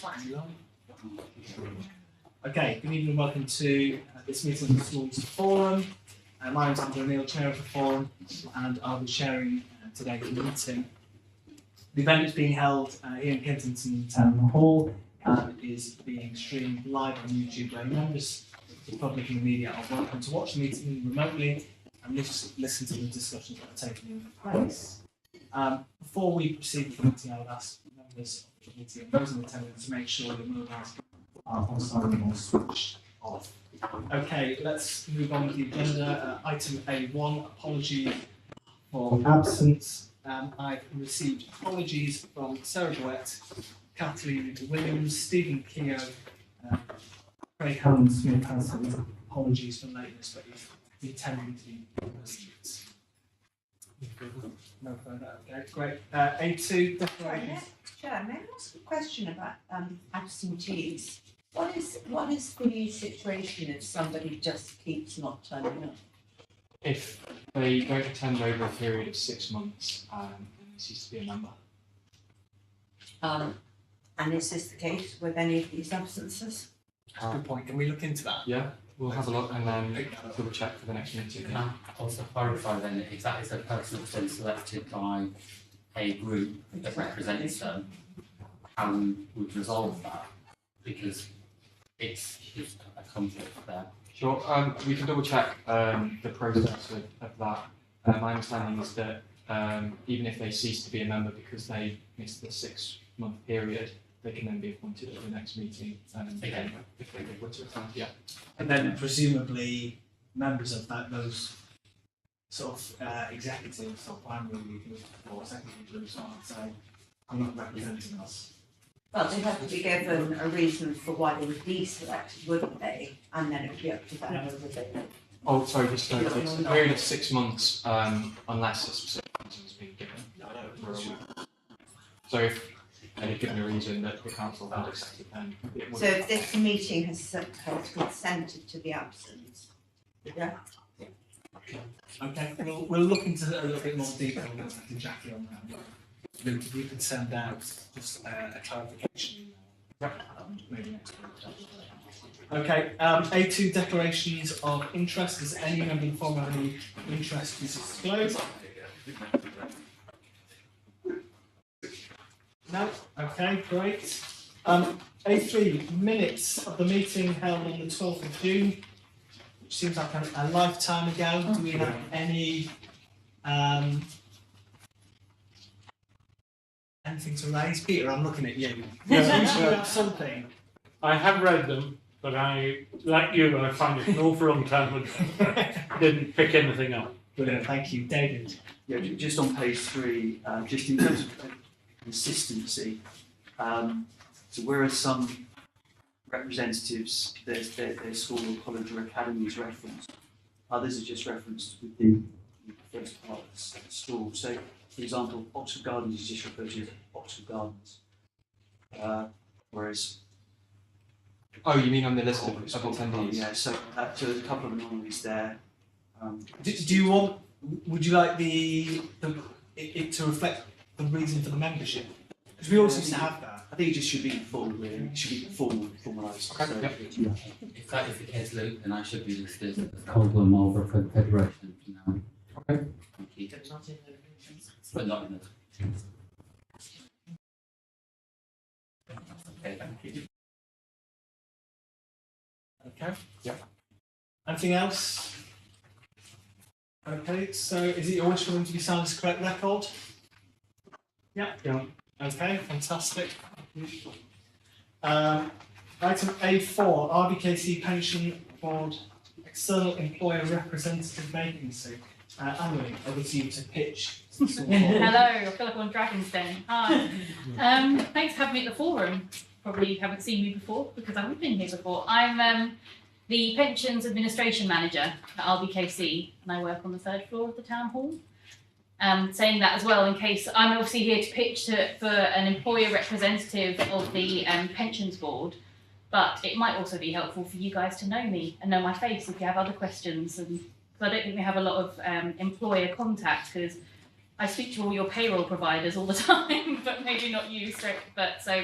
Okay, good evening and welcome to this meeting of the Schools Forum. My name is Andrew Neal, Chair of the Forum, and I'll be chairing today's meeting. The event is being held here in Kensington Town Hall and is being streamed live on YouTube, where members of the public and the media are welcome to watch the meeting remotely and listen to the discussions that are taking place. Before we proceed with the meeting, I would ask members of the committee and those in attendance to make sure your mobiles are on silent or switched off. Okay, let's move on with the agenda. Item A1, apology for absence. I've received apologies from Sarah Duet, Kathleen Williams, Stephen Keogh, Craig Allen Smith has some apologies for lateness, but he's intending to be present. No further. Okay, great. A2, declarations. Chair, may I ask a question about absentees? What is the situation if somebody just keeps not turning up? If they don't attend over a period of 6 months, they cease to be a member. And is this the case with any of these absences? Good point. Can we look into that? Yeah, we'll have a look and then double check for the next meeting. Can I also clarify then, if that is a person that's been selected by a group that represents them, how we would resolve that? Because it's a conflict there. Sure, we can double check the process of that. My understanding is that even if they cease to be a member because they missed the 6 month period, they can then be appointed at the next meeting. Again, if they were to attend, yeah. And then presumably members of those sort of executives or primary groups or secondary groups aren't saying, I'm not representing us. Well, they'd have to be given a reason for why they would be selected, wouldn't they? And then it would be up to them whether they. Oh, sorry, just it's a period of 6 months unless a specific reason has been given. So if they've given a reason that the council had accepted, then it would. So if this meeting has consented to the absence, yeah? Okay, we'll look into a little bit more detail with Jackie on that. If you can send out just a clarification email, maybe next week. Okay, A2, declarations of interest. Does any member of the forum have any interest to disclose? No? Okay, great. A3, minutes of the meeting held on the 12th of June, which seems like a lifetime ago. Do we have any anything to raise? Peter, I'm looking at you. Yes, You have something. I have read them, but I, like you, I found it an awful long time and didn't pick anything up. Brilliant, thank you. David? Yeah, just on page 3, just in terms of consistency, so whereas some representatives, their school or college or academy is referenced, others are just referenced within the first part of the school. So, for example, Oxford Gardens is just referred to as Oxford Gardens, whereas. Oh, you mean on the list of attendees? Yeah, so there's a couple of anomalies there. Do you want, would you like it to reflect the reason for the membership? Because we always used to have that. I think it just should be full, really. It should be formalised. Okay, So, yep. yeah. If that is the case, Luke, then I should be listed as Caldwell and Marlborough Federation for now. Okay. Thank you. But not in the. Okay, thank you. Okay. Yeah. Anything else? Okay, so is it your wish for them to be signed as correct record? Yeah. Yeah. Okay, fantastic. Item A4, RBKC Pension Board External Employer Representative Vacancy. Anne-Marie, over to you to pitch. Hello, I feel like I'm on Dragon's Den. Hi. Thanks for having me at the forum. Probably haven't seen me before because I haven't been here before. I'm the Pensions Administration Manager at RBKC and I work on the 3rd floor of the Town Hall. Saying that as well in case I'm obviously here to pitch for an employer representative of the Pensions Board, but it might also be helpful for you guys to know me and know my face if you have other questions. And because I don't think we have a lot of employer contact because I speak to all your payroll providers all the time, but maybe not you. So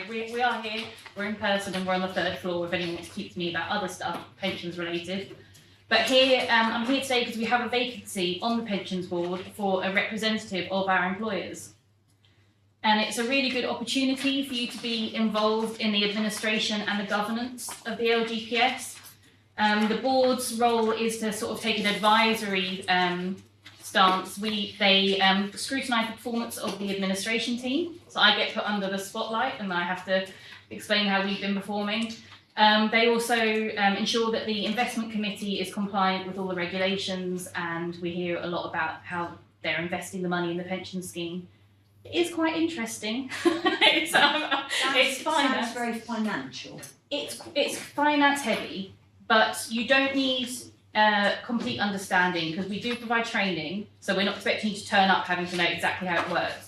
we are here, we're in person, and we're on the 3rd floor if anyone wants to speak to me about other stuff, pensions related. But here, I'm here today because we have a vacancy on the pensions board for a representative of our employers. And it's a really good opportunity for you to be involved in the administration and the governance of the LGPS. The board's role is to sort of take an advisory stance. They scrutinise the performance of the administration team. So I get put under the spotlight and I have to explain how we've been performing. They also ensure that the investment committee is compliant with all the regulations, and we hear a lot about how they're investing the money in the pension scheme. It is quite interesting. It's finance. Sounds very financial. It's finance heavy, but you don't need complete understanding because we do provide training, so we're not expecting you to turn up having to know exactly how it works.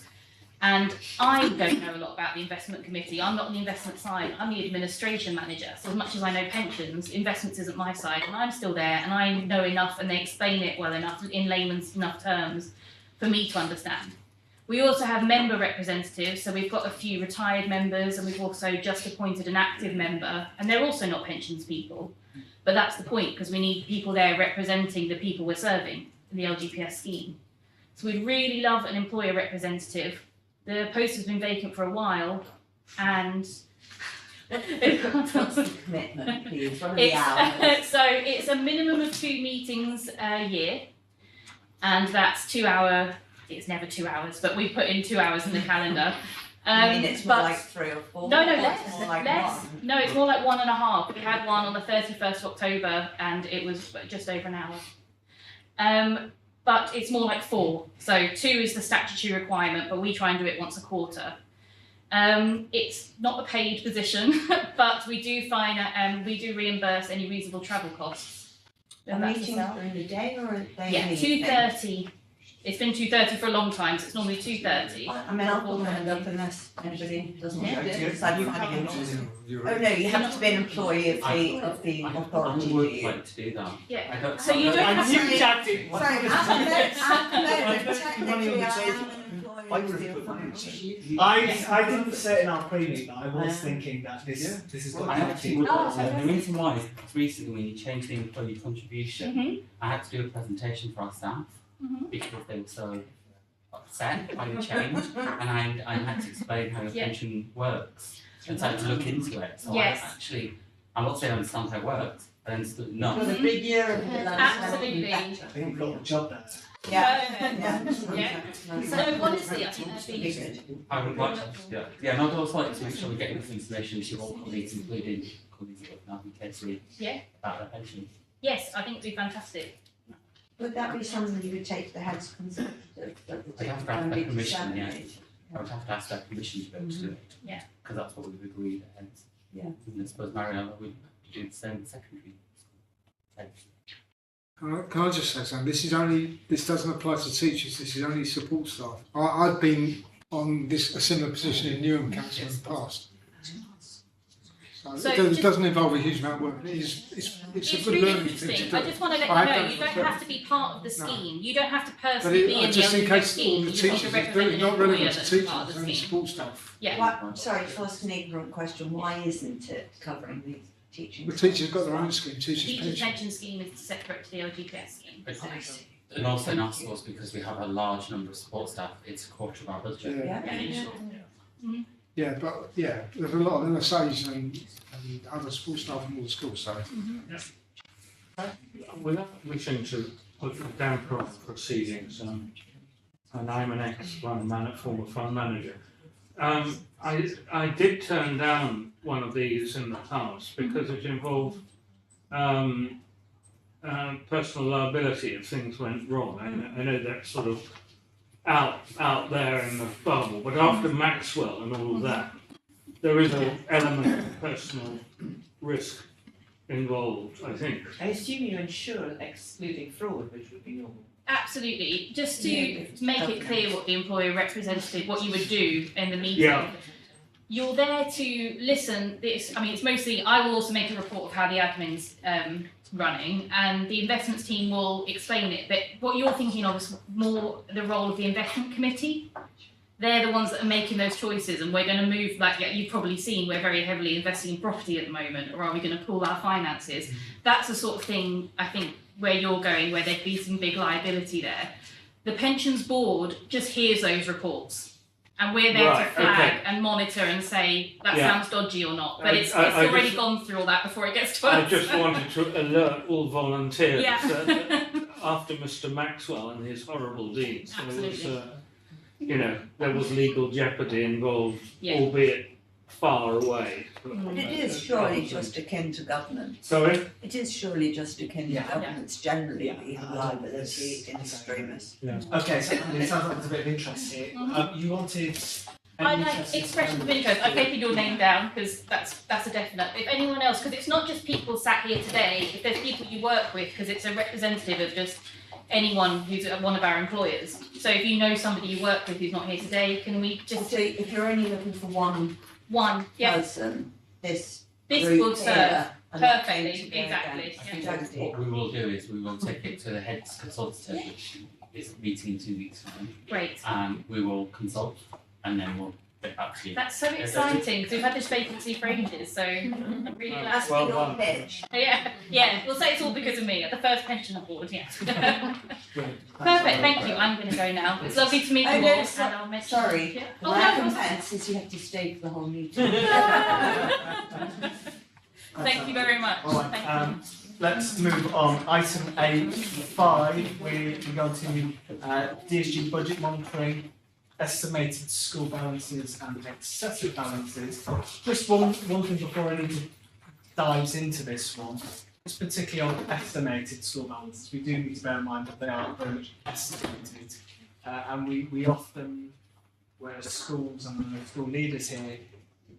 And I don't know a lot about the investment committee. I'm not on the investment side. I'm the administration manager. So as much as I know pensions, investments isn't my side, and I'm still there, and I know enough, and they explain it well enough in layman's enough terms for me to understand. We also have member representatives, so we've got a few retired members, and we've also just appointed an active member, and they're also not pensions people. But that's the point, because we need people there representing the people we're serving in the LGPS scheme. So we'd really love an employer representative. The post has been vacant for a while, and What's the commitment, please? What are the hours? so it's a minimum of 2 meetings a year, and that's 2 hour. It's never 2 hours, but we put in 2 hours in the calendar. I mean, it's more but- like 3 or 4. No, or it's less. more like Less. 1. No, it's more like 1.5. We had one on the 31st of October, and it was just over an hour. But it's more like 4. So 2 is the statutory requirement, but we try and do it once a quarter. It's not a paid position, but we do reimburse any reasonable travel costs. Are And that's meetings yourself. during the day or are they Yeah, in the evening? 2:30. It's been 2:30 for a long time, so it's normally 2:30. I mean, I'll put my hand up unless anybody doesn't want Yeah. to do it, 'cause I'd find it interesting. Oh, no, you have to be an employee of the I authority, would do you? like to do that. Yeah. I don't, So you don't I have knew to. Jackie. Sorry, at the moment, technically, I am an I employee of would the have put authority. I didn't say it in our pre-meet, but I was thinking that this is I what actually would like to. The reason why is recently when you changed the employee contribution, Mhm. I had to do a presentation for our staff Mhm. because they were so upset by the change, and I had to explain how your Yeah. pension works and so I had to look into it. So Yes. I'm not saying I understand how it works, but I understood enough. It was a big year of Absolutely. I think we've got the job there. Yeah. So honestly, I think that'd be good. I would like to, yeah, and I'd also like to make sure we get enough information to all colleagues, including colleagues at KC, Yeah. about their pensions. Yes, I think it'd be fantastic. Would that be something you would take to the heads consultative? I'd have to ask their permission, yeah. I would have to ask their permission to be able to do it. Yeah. Because that's what we've agreed ahead. Yeah. And I suppose Mariella would do the same with secondary school. Can I just say something? This doesn't apply to teachers, this is only support staff. I've been on a similar position in Newham Council in the past. So It just- doesn't involve a huge amount of work, it's a It's good really learning thing to interesting. do. I just want to let I you know, don't- you don't have to be part of the No. scheme. You don't have to But personally be in the just in LGPS case all scheme. the You just need teachers, to it's represent an not employer relevant to that's teachers, part of it's the only scheme. support staff. Yeah. What, sorry, to ask an ignorant question, why isn't it covering the teaching? The teachers got their own scheme, teachers' Teachers' pension. pension scheme is separate to the LGPS scheme. But- I see. And also in our schools, because we have a large number of support staff, it's a quarter of our budget. Yeah. in each Yeah. school. Yeah, but there's a lot of LSAs and other support staff in all the schools, so. Without wishing to put damper on proceedings, and I'm an former fund manager, I did turn down one of these in the past because it involved personal liability if things went wrong. I know that's sort of out there in the bubble, but after Maxwell and all of that, there is an element of personal risk involved, I think. I assume you insure excluding fraud, which would be normal. Absolutely. Just to Yeah, make it clear what the employer representative, what you would do in the meeting. Yeah. you're there to listen. It's mostly, I will also make a report of how the admin's running, and the investments team will explain it. But what you're thinking of is more the role of the investment committee. They're the ones that are making those choices, and we're going to move, like you've probably seen, we're very heavily investing in property at the moment, or are we going to pool our finances? That's the sort of thing, I think, where you're going, where there'd be some big liability there. The pensions board just hears those reports, and we're there Right, to flag okay. and monitor and say, that Yeah. sounds dodgy or not, but it's I already just- gone through all that before it gets to I us. just wanted to alert all volunteers Yeah. that after Mr. Maxwell and his horrible deeds, there was legal jeopardy involved, Yeah. albeit far away. But it is surely just akin to government. Sorry? It is surely just akin to Yeah. governments generally, Yeah. we have liability in extremis. Okay, so it sounds like there's a bit of interest here. You wanted. I any like interest in- expressions of interest. I've taken your name down because that's a definite. If anyone else, because it's not just people sat here today. If there's people you work with, because it's a representative of just anyone who's one of our employers. So if you know somebody you work with who's not here today, can we just So if you're only looking for one one? Yeah, person, this this group will serve here, and that perfectly. came together Exactly. against I think Tragedy. what we will do is we will take it to the heads consultative, which is meeting in 2 weeks' time, Great. and we will consult, and then we'll get back to you. That's so exciting because we've had this vacancy for ages. So I'm really glad. That's Well your done. pitch. Yeah. We'll say it's all because of me at the first pension board. Yeah. Brilliant. Perfect. Thank you. I'm going to go now. It's lovely to meet you Oh, all. no, And I'll mention. Sorry, Yeah. the Oh no. recompense is you have to stay for the whole meeting. Thank you very much. All right, Thank you. let's move on. Item A5, we go to DSG budget monitoring, estimated school balances and excessive balances. Just one thing before anyone dives into this one, just particularly on estimated school balances, we do need to bear in mind that they are very much estimated. And we often, whereas schools and the school leaders here,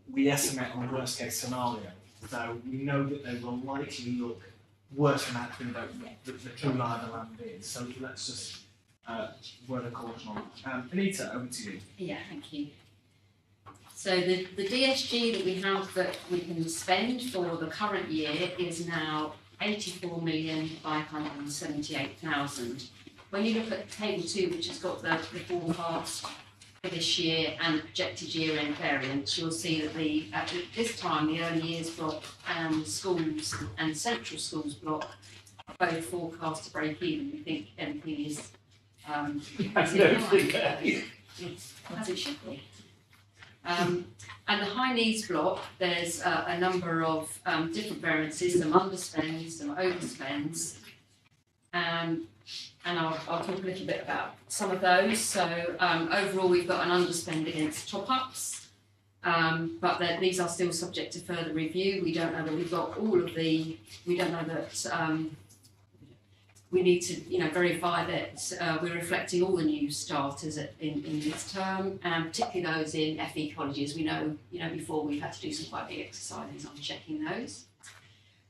we estimate on a worst case scenario. So we know that they will likely look worse than actually the true lie of the land is. So let's just word a caution on that. Anita, over to you. Yeah, thank you. So the DSG that we have that we can spend for the current year is now 84,578,000. When you look at table 2, which has got the forecast for this year and projected year-end variance, you'll see that at this time the early years block and schools and central schools block are both forecast to break even. We think anything is as it should be. And the high needs block, there's a number of different variances, some underspends, some overspends, and I'll talk a little bit about some of those. So overall, we've got an underspend against top-ups, but these are still subject to further review. We don't know that we've got all of the. We don't know that. We need to, verify that we're reflecting all the new starters in this term, and particularly those in FE colleges. We know, before we've had to do some quite big exercises on checking those.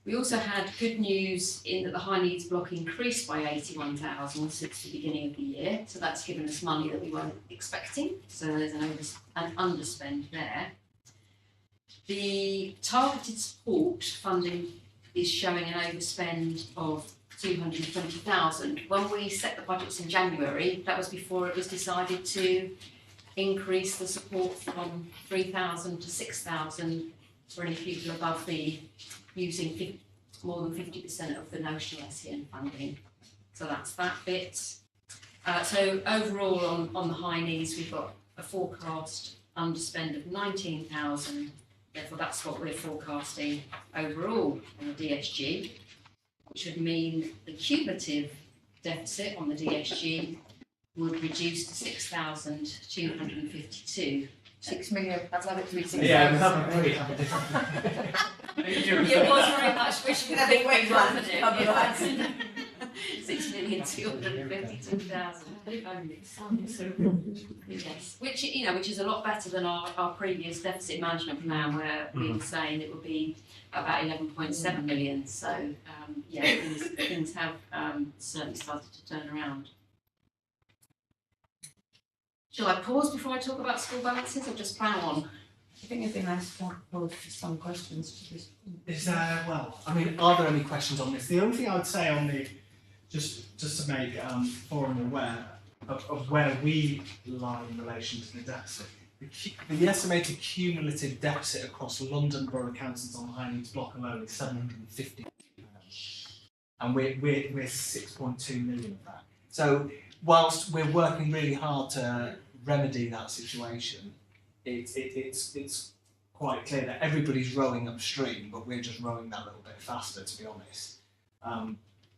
We also had good news in that the high needs block increased by 81,000 since the beginning of the year. So that's given us money that we weren't expecting. So there's an underspend there. The targeted support funding is showing an overspend of 220,000. When we set the budgets in January, that was before it was decided to increase the support from 3,000 to 6,000 for any pupil above the using more than 50% of the notional SEN funding. So that's that bit. So overall on the high needs, we've got a forecast underspend of 19,000. Therefore, that's what we're forecasting overall on the DSG, which would mean the cumulative deficit on the DSG would reduce to 6,252. 6 million, I'd love it to be 6 Yeah, we million. haven't really had a different. It was very much wishful Can I thinking, wait wasn't it? one? Yes. 6,252,000 Yes, which is a lot better than our previous deficit management plan, where we were saying it would be about 11.7 million. So things have certainly started to turn around. Shall I pause before I talk about school balances, or just plough on? I think it'd be nice to pose some questions to this. Is there, well, I mean, are there any questions on this? The only thing I would say on the, just to make forum aware of where we lie in relation to the deficit. The estimated cumulative deficit across London Borough Councils on the High Needs block alone is £750, and we're 6.2 million of that. So whilst we're working really hard to remedy that situation, it's quite clear that everybody's rowing upstream, but we're just rowing that little bit faster, to be honest.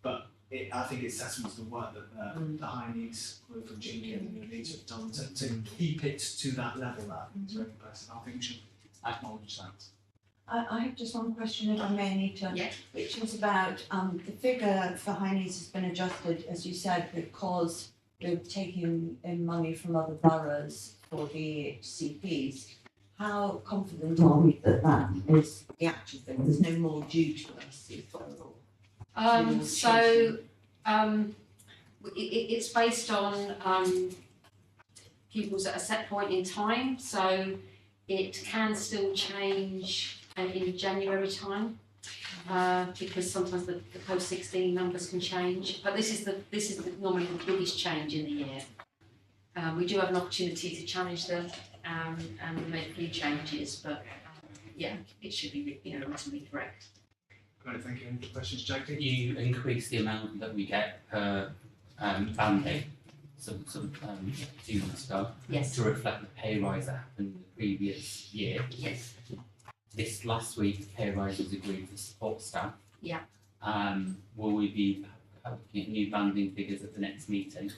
But I think it's testament to the work that the High Needs group and Gingy and the Needs have done to keep it to that level. That is very impressive. I think we should acknowledge that. I have just one question, if I may, Anita, Yeah. which is about the figure for High Needs has been adjusted, as you said, because we're taking in money from other boroughs for the CPs. How confident are we that that is the actual thing? There's no more due to us, is there, or? It's based on pupils at a set point in time, so it can still change in January time, because sometimes the post-16 numbers can change. But this is normally the biggest change in the year. We do have an opportunity to challenge them and make a few changes, but yeah, it should be reasonably correct. Great, thank you. Any questions, Jackie? You increase the amount that we get per banding, some 2 months ago, Yes. to reflect the pay rise that happened the previous year. Yes. This last week, the pay rise was agreed for support staff. Yeah. Will we be looking at new banding figures at the next meeting?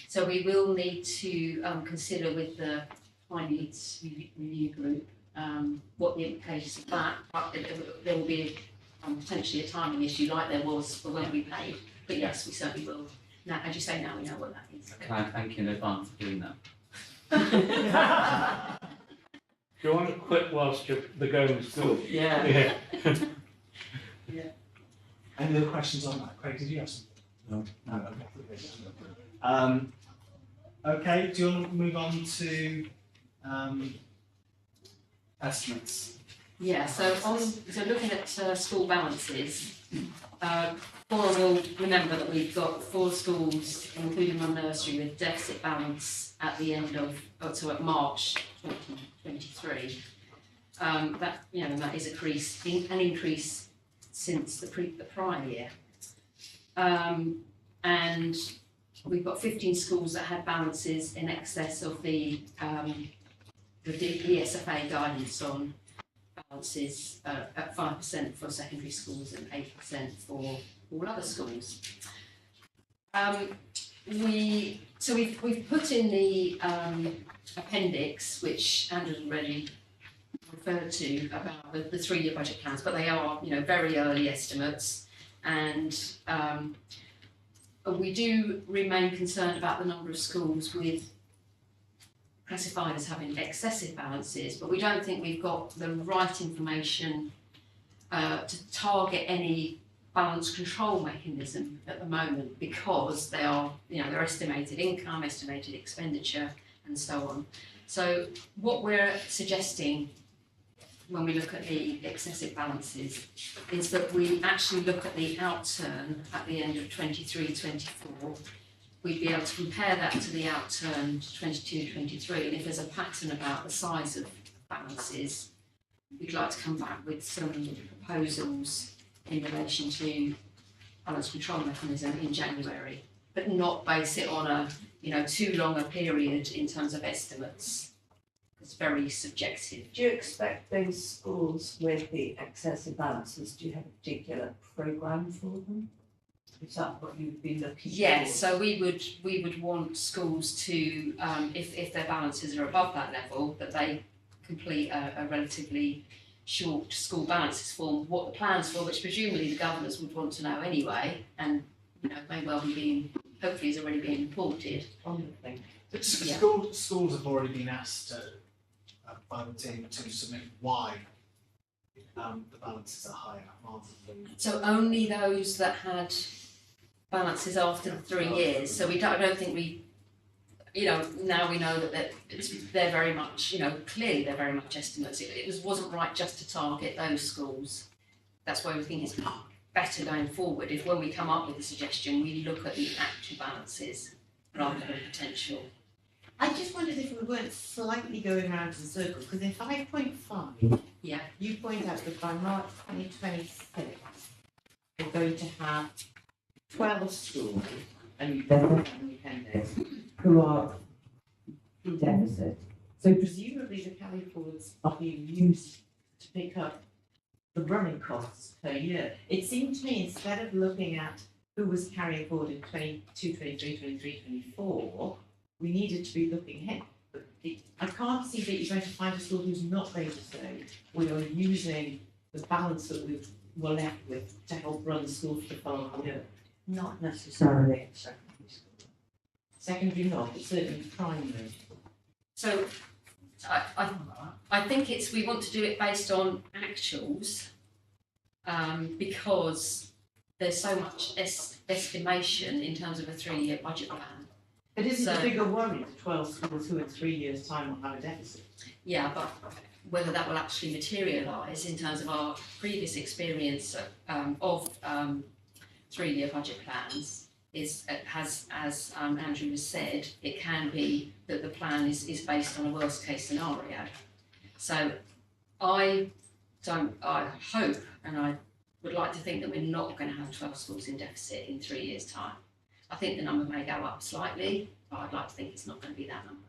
So we will need to consider with the High Needs Review Group what the implications of that. There will be potentially a timing issue like there was for when we paid, but yes, we certainly will. Now, as you say, now we know what that is. Can I thank you in advance for doing that? Do you want to quit whilst the going's good? Yeah. Yeah. Any other questions on that? Craig, did you have something? No. Okay, do you want to move on to estimates? Yeah, so looking at school balances, Forum will remember that we've got 4 schools, including one nursery, with deficit balance at the end of, at March 2023. That is an increase since the prior year. And we've got 15 schools that had balances in excess of the ESFA guidance on balances at 5% for secondary schools and 8% for all other schools. We've put in the appendix, which Andrew's already referred to, about the 3-year budget plans, but they are very early estimates, and we do remain concerned about the number of schools with classified as having excessive balances, but we don't think we've got the right information to target any balance control mechanism at the moment, because they are, their estimated income, estimated expenditure, and so on. So what we're suggesting when we look at the excessive balances is that we actually look at the outturn at the end of 23-24. We'd be able to compare that to the outturn 22-23, and if there's a pattern about the size of balances, we'd like to come back with some proposals in relation to balance control mechanism in January, but not base it on a too long a period in terms of estimates. It's very subjective. Do you expect those schools with the excessive balances, do you have a particular programme for them? Is that what you've been looking for? Yes, so we would want schools to, if their balances are above that level, that they complete a relatively short school balances form, what the plans for, which presumably the governors would want to know anyway, and may well be being, hopefully is already being reported. Wonderful. Schools have already been asked by the team to submit why the balances are higher rather than. So only those that had balances after the 3 years. So I don't think now we know that they're very much, clearly they're very much estimates. It wasn't right just to target those schools. That's why we think it's better going forward if when we come up with a suggestion, we look at the actual balances rather than potential. I just wondered if we weren't slightly going around in circles, because in 5.5, Yeah. you point out that by March 2026, we're going to have 12 schools, and you've done that in the appendix, who are in deficit. So presumably the carry forwards are being used to pick up the running costs per year. It seemed to me, instead of looking at who was carrying forward in 22, 23, 23, 24, we needed to be looking ahead. But I can't see that you're going to find a school who's not going to say, we are using the balance that we're left with to help run the school for the following year. Not necessarily at secondary school. Secondary not, but certainly primary. So I think we want to do it based on actuals, because there's so much estimation in terms of a 3-year budget plan. But isn't So- the bigger worry the 12 schools who in 3 years' time will have a deficit? Yeah, but whether that will actually materialise in terms of our previous experience of 3-year budget plans as Andrew has said, it can be that the plan is based on a worst case scenario. So I hope and I would like to think that we're not going to have 12 schools in deficit in 3 years' time. I think the number may go up slightly, but I'd like to think it's not going to be that number.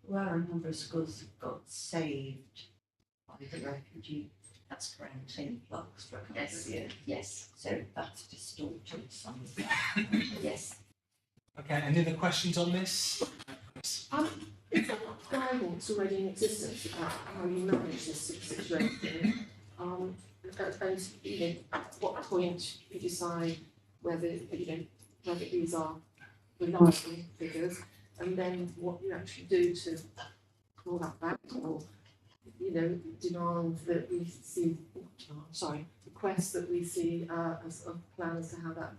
Well, a number of schools have got saved by the refugee That's correct. influx for a couple of Yes. years. Yes, So that's distorted some of that. yes. Okay, any other questions on this? Is there guidance already in existence about how you manage this situation? And at what point you decide whether these are reliable figures, and then what you actually do to claw that back, or demand that we see, requests that we see as a plan as to how that,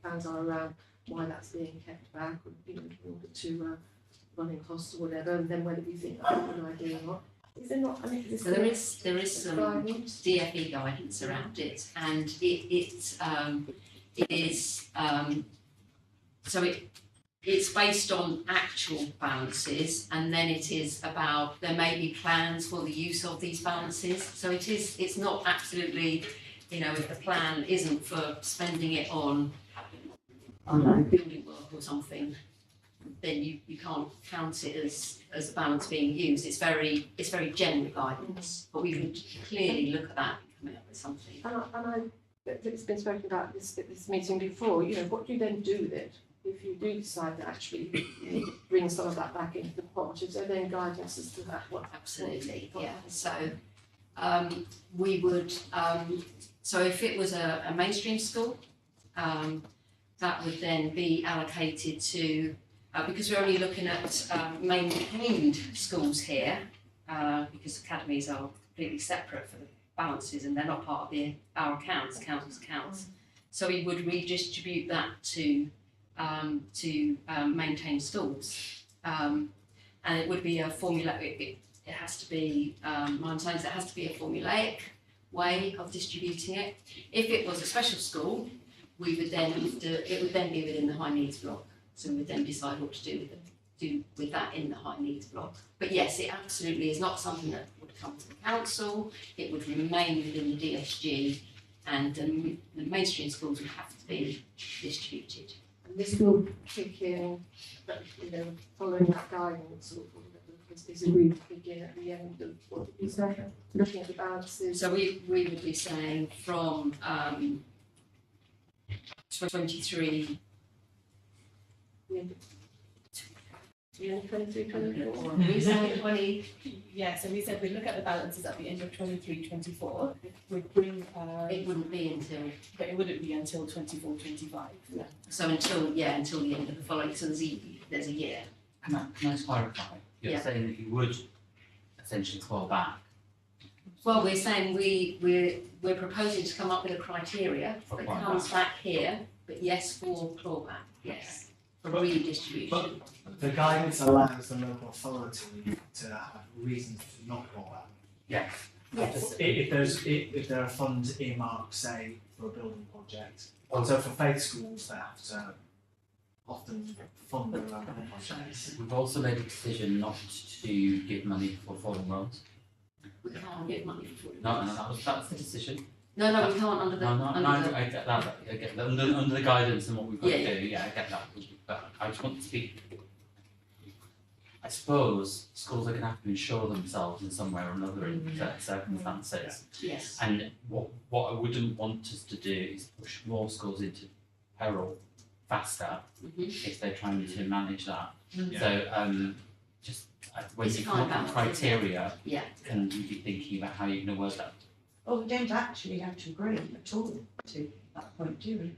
plans are around why that's being kept back, or, in order to running costs or whatever, and then whether we think that's a good idea or not. Is there not? So there is some guidance? DFE guidance around it, and it's based on actual balances, and then it is about there may be plans for the use of these balances. So it's not absolutely, if the plan isn't for spending it on building work or something, then you can't count it as a balance being used. It's very general guidance, but we would clearly look at that and come up with something. And it's been spoken about this meeting before. What do you then do with it if you do decide to actually bring some of that back into the pot? Is there then guidance as to that? Absolutely, yeah. So we would. So if it was a mainstream school, that would then be allocated to. Because we're only looking at maintained schools here, because academies are completely separate for the balances and they're not part of our accounts, council's accounts. So we would redistribute that to maintained schools. And it would be a formula, it has to be, my understanding is it has to be a formulaic way of distributing it. If it was a special school, it would then be within the high needs block. So we would then decide what to do with that in the high needs block. But yes, it absolutely is not something that would come to the council. It would remain within the DSG, and the mainstream schools would have to be distributed. And this will kick in, following that guidance, or is agreed to kick in at the end of what you say, looking at the balances. So we would be saying from 23. The end of 23, 24. We said so we said we'd look at the balances at the end of 23-24. We'd bring. It wouldn't be until. But it wouldn't be until 24-25. So until the end of the following. So there's a year. Can I just clarify? You're Yeah. saying that you would essentially claw back. Well, we're saying we're proposing to come up with a criteria that comes back here, but yes for clawback. Yes. redistribution. But the guidance allows the local authority to have reasons to not roll out. Yes. Yes. If there are funds earmarked, say, for a building project, so for faith schools, they have to often fund their own projects. We've also made a decision not to give money for fallen roads. We can't get money for it. No, that's the decision. No, we can't under the, No, I get that, I get that, under the guidance and what we've got Yeah, to do, yeah, I get that, but I just want to speak. I suppose schools are gonna have to insure themselves in some way or another in certain circumstances. Yes. And what I wouldn't want us to do is push more schools into peril faster if they're trying to manage that. Mhm. So, just, when It's you a come up fine with balance, criteria, Yeah. can you be thinking about how you're gonna word that? Well, we don't actually have to agree at all to that point, do we?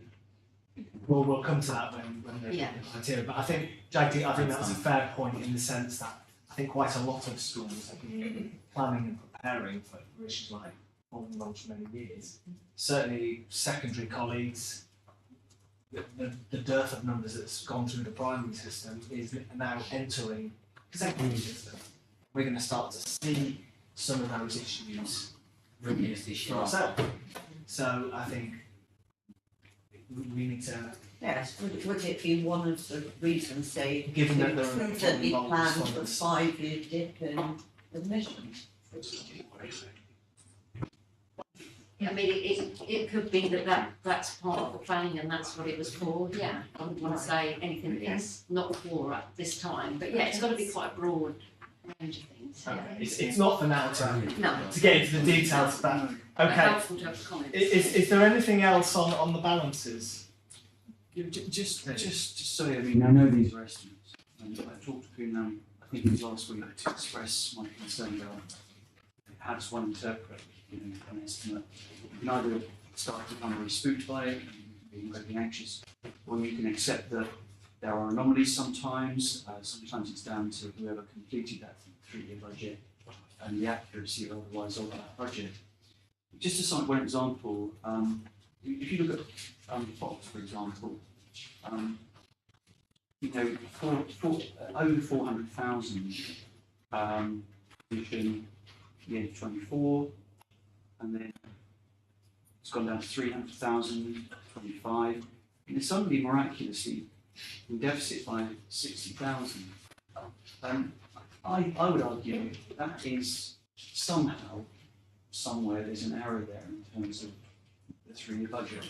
We'll come to that when the Yeah. criteria, but I think, Jackie, I think that's a fair point in the sense that I think quite a lot of schools have been planning and preparing for issues like fallen roads for many years. Certainly secondary colleagues, the dearth of numbers that's gone through the primary system is now entering the secondary system. We're going to start to see some of those issues Bringing this issue for up. ourselves. So I think we need to, Yes, would it be one of the reasons, say, given that there are prudently fallen plan roads for a funds, 5-year dip in admissions? I mean, it could be that's part of the planning and that's what it was for, yeah. I wouldn't want to say anything that it's not for at this time, but yeah, it's got to be quite a broad range of things, yeah. it's not for now No, to get into the details of that. but Okay, helpful to have comments. is there anything else on the balances? Just sorry, I mean, I know these are estimates, and I talked to Poonam, I think it was last week, to express my concern about how does one interpret, an estimate. You can either start to become very spooked by it, and be incredibly anxious, or you can accept that there are anomalies sometimes, sometimes it's down to whoever completed that 3-year budget and the accuracy or otherwise of that budget. Just to cite one example, if you look at Fox, for example, over 400,000 within the end of 24, and then it's gone down to 300,000, 25, and then suddenly, miraculously, we deficit by 60,000. I would argue that is somehow, somewhere, there's an error there in terms of the 3-year budget.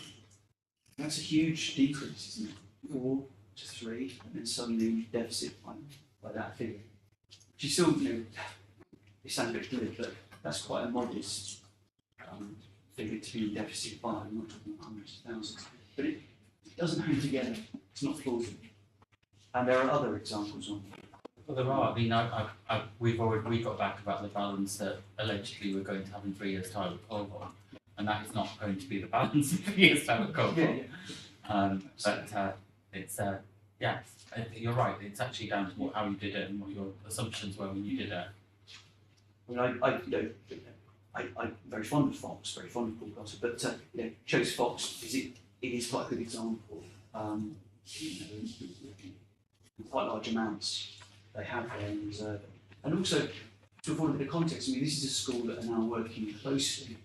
That's a huge decrease, isn't it? 4 to 3, and then suddenly deficit by that figure. Which is still, it sounds a bit glib, but that's quite a modest figure to be deficit by. I'm not talking hundreds of thousands, but it doesn't hang together. It's not plausible. And there are other examples on. Well, there are. I mean, we got back about the balance that allegedly we're going to have in 3 years' time with Colborne, and that is not going to be the balance in 3 years' time with Colborne. But it's yeah, you're right. It's actually down to how you did it and what your assumptions were when you did it. I mean, I'm very fond of Fox, very fond of Paul Potter, but chose Fox because it is quite a good example. Quite large amounts they have there in reserve. And also, to avoid a bit of context, I mean, this is a school that are now working closely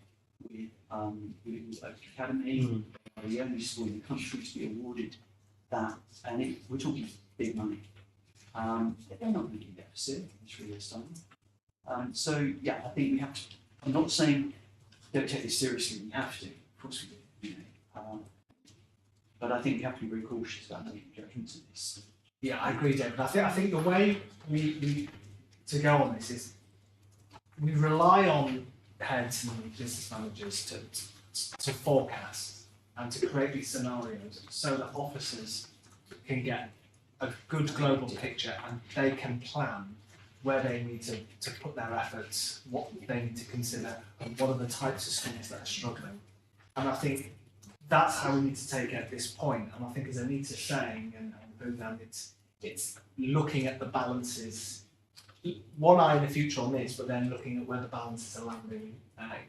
with Oak Academy, the only school in the country to be awarded that, and we're talking big money. But they're not going to be deficit in 3 years' time. So, yeah, I think we have to, I'm not saying don't take this seriously, we have to, of course we do, but I think we have to be very cautious about making judgments of this. Yeah, I agree, David. I think the way we to go on this is we rely on heads and business managers to forecast and to create these scenarios so that officers can get a good global picture and they can plan where they need to put their efforts, what they need to consider, and what are the types of schools that are struggling. And I think that's how we need to take it at this point. And I think as Anita's saying, and it's looking at the balances, one eye in the future on this, but then looking at where the balances are landing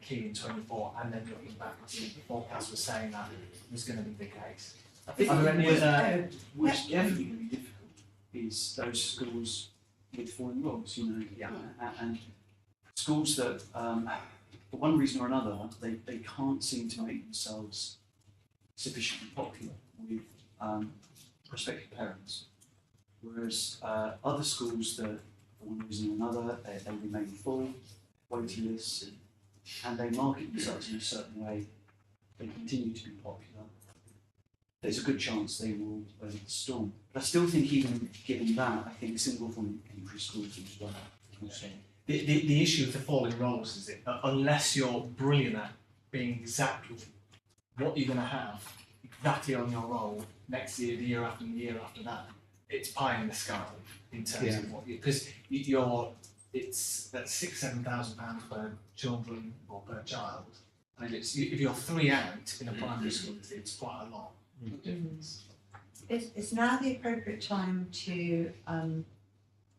key in 24, and then looking back to see if the forecast was saying that was going to be the case. I think Are there any other? which definitely going to be difficult is those schools with falling logs, you know, and schools that, for one reason or another, they can't seem to make themselves sufficiently popular with prospective parents. Whereas other schools that, for one reason or another, they remain full, waiting lists, and they market themselves in a certain way, they continue to be popular. There's a good chance they will weather the storm. But I still think even given that, I think single form entry schools as well. Also. The issue with the falling roles is that unless you're brilliant at being exactly what you're going to have exactly on your role next year, the year after, and the year after that, it's pie in the sky in terms of what you, because it's that's £6,000-7,000 per children or per child, and it's if you're 3 out in a primary school, it's quite a lot. Is now the appropriate time to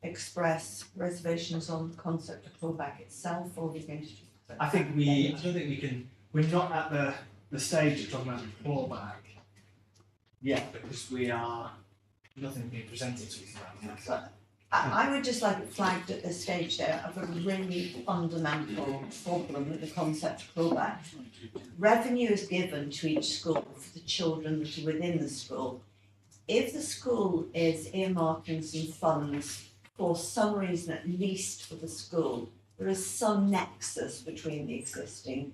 express reservations on the concept of clawback itself, or are we going to? I don't think we can. We're not at the stage of talking about the clawback yet, because we are nothing being presented to us right now. I would just like it flagged at this stage there of a really fundamental problem with the concept of clawback. Revenue is given to each school for the children that are within the school. If the school is earmarking some funds for some reason, at least for the school, there is some nexus between the existing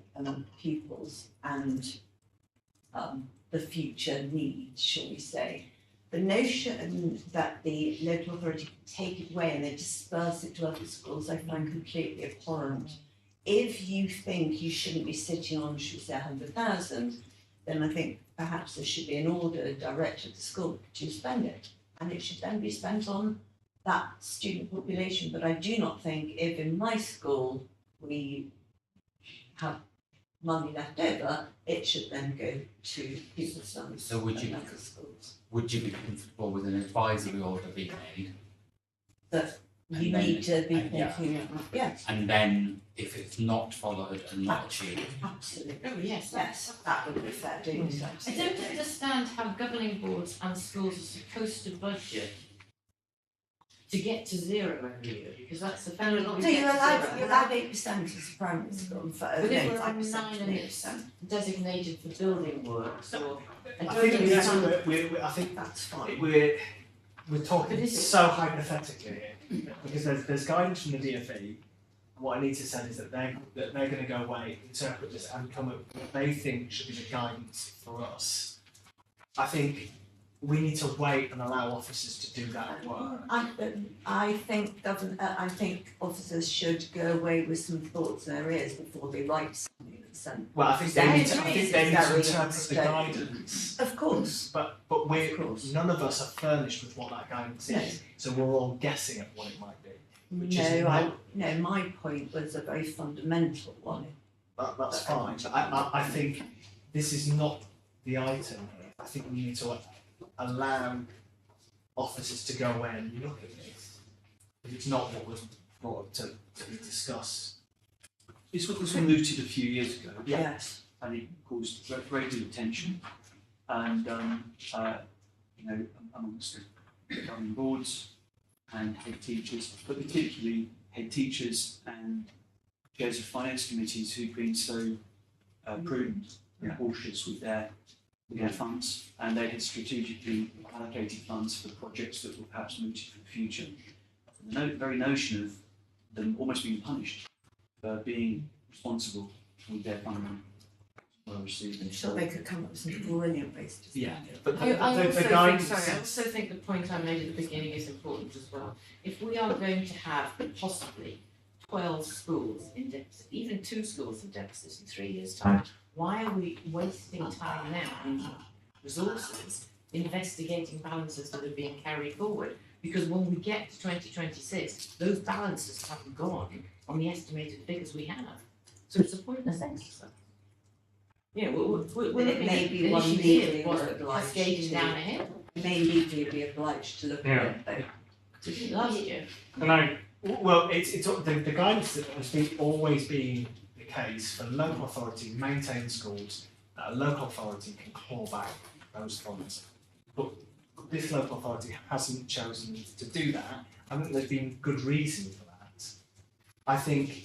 pupils and the future needs, shall we say. The notion that the local authority can take it away and then disperse it to other schools, I find completely abhorrent. If you think you shouldn't be sitting on, should we say, 100,000, then I think perhaps there should be an order directed to school to spend it, and it should then be spent on that student population. But I do not think if in my school we have money left over, it should then go to people's sons So would you- and other schools. Would you be comfortable with an advisory order being made? That And you then- need to be and yeah. thinking, yes, And then if it's not followed and not achieved, absolutely. Oh, yes. Yes, that would be fair doing so. I don't understand how governing boards and schools are supposed to budget to get to zero every year, because that's the fair lot. So you're allowed 8% as a primary school for, But if no, we're on 5% 9 to and 8%. it's designated for building works or. I think I think That's fine. we're talking But is it- so hypothetically here, because there's guidance from the DfE. And what I need to say is that they're going to go away, interpret this, and come up with what they think should be the guidance for us. I think we need to wait and allow officers to do that work. I think officers should go away with some thoughts in their ears before they write something that's sent. Well, I think they I need to. I agree, think they need it's to very interpret the frustrating. guidance. Of course, But Of course. none of us are furnished with what that guidance is, so we're all guessing at what it might be. Which is no, my point was a very fundamental one. That's fine. But I think this is not the item. I think we need to allow officers to go away and look at this. But it's not what was brought up to be discussed. This was mooted a few years ago. Yes. And it caused a great deal of tension. And, amongst the governing boards and head teachers, but particularly head teachers and chairs of finance committees who've been so prudent and cautious with their funds, and they had strategically allocated funds for projects that were perhaps mooted for the future. The very notion of them almost being punished for being responsible with their funding well received. I'm sure they could come up with some brilliant ways to spend it. But I also the think, guidance. sorry, I also think the point I made at the beginning is important as well. If we are going to have possibly 12 schools in deficit, even 2 schools in deficit in 3 years' time, why are we wasting time now and resources investigating balances that are being carried forward? Because when we get to 2026, those balances haven't gone on the estimated figures we have. So it's a pointless exercise. You know, we're But it looking may at be an one issue legally here, we're what's obliged cascading to. down a hill. May legally be obliged to look at it, but Last year. Well, it's the guidance that has always been the case for local authority maintained schools. That a local authority can claw back proposed funds. But this local authority hasn't chosen to do that. I think there's been good reason for that. I think,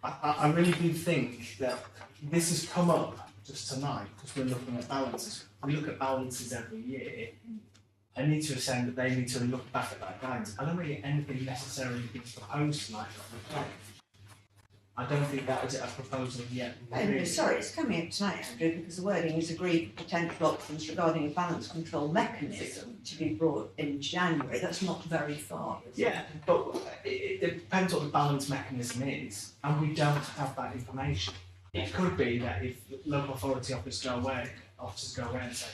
I really do think that this has come up just tonight because we're looking at balances. We look at balances every year. I need to assume that they need to look back at that guidance. I don't think anything necessarily being proposed tonight. I don't think that is a proposal yet. Andrew, sorry, it's coming up tonight, Andrew, because the wording is agreed potential options regarding a balance control mechanism to be brought in January. That's not very far. Is it? Yeah, but it depends what the balance mechanism is, and we don't have that information. It could be that if local authority officers go away and say,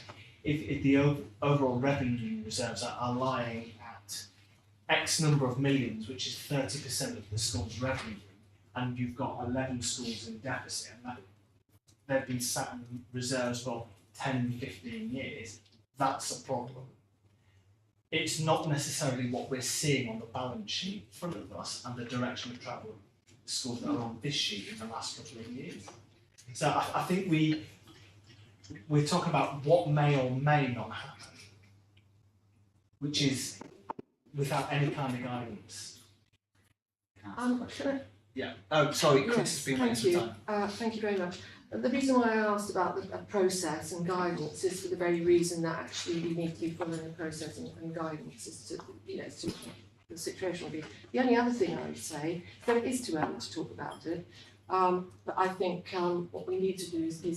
if the overall revenue reserves are lying at X number of millions, which is 30% of the school's revenue, and you've got 11 schools in deficit, and that they've been sat in reserves for 10, 15 years, that's a problem. It's not necessarily what we're seeing on the balance sheet in front of us and the direction of travel of the schools that are on this sheet in the last couple of years. So I think we're talking about what may or may not happen, which is without any kind of guidance. Should I? Yeah. Oh, sorry, Chris has been waiting some Thank time. you. Thank you very much. The reason why I asked about the process and guidance is for the very reason that actually we need to be following the process and guidance as to, as to the situation will be. The only other thing I would say, though it is too early to talk about it, but I think what we need to do is in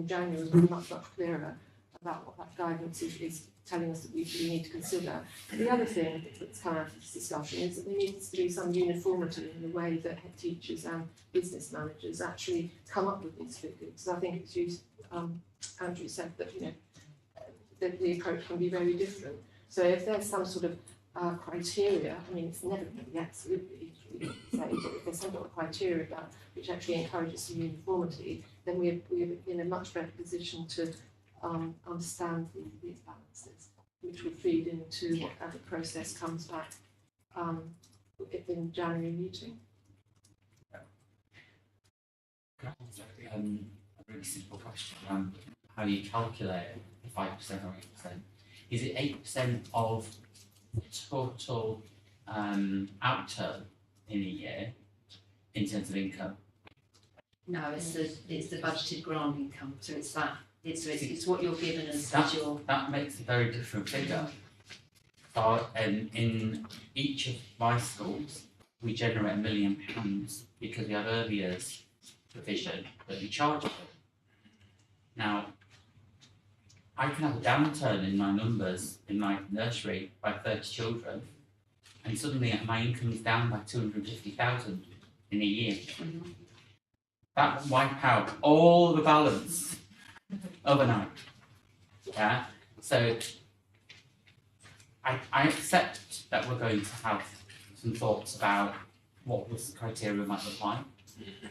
January be much clearer about what that guidance is telling us that we need to consider. And the other thing that's come out of this discussion is that there needs to be some uniformity in the way that head teachers and business managers actually come up with these figures. I think it's used, Andrew said that that the approach can be very different. So if there's some sort of criteria, I mean it's never going to be absolutely say, but if there's some sort of criteria about which actually encourages some uniformity, then we're in a much better position to understand these balances, which will feed into what the process comes back in January meeting. A really simple question around how you calculate the 5% or 8%. Is it 8% of the total outturn in a year in terms of income? No, it's the budgeted grant income, so it's that. It's what you're given as your. That makes a very different figure. So, in each of my schools, we generate £1 million because we have early years provision that we charge for. Now, I can have a downturn in my numbers in my nursery by 30 children, and suddenly my income is down by 250,000 in a year. Mm-hmm. That will wipe out all the balance overnight. Yeah. So I accept that we're going to have some thoughts about what this criteria might look like.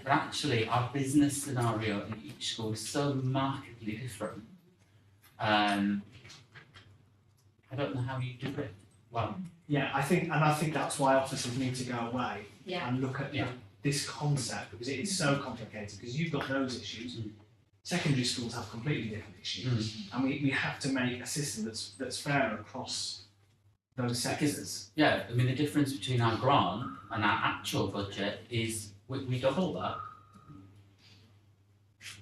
But actually our business scenario in each school is so markedly different. I don't know how you do it well. Yeah, I think that's why officers need to go away Yeah. and look at this concept, because it is so complicated, because you've got those issues. Secondary schools have completely different issues, and we have to make a system that's fair across those sectors. Yeah, I mean the difference between our grant and our actual budget is we double that.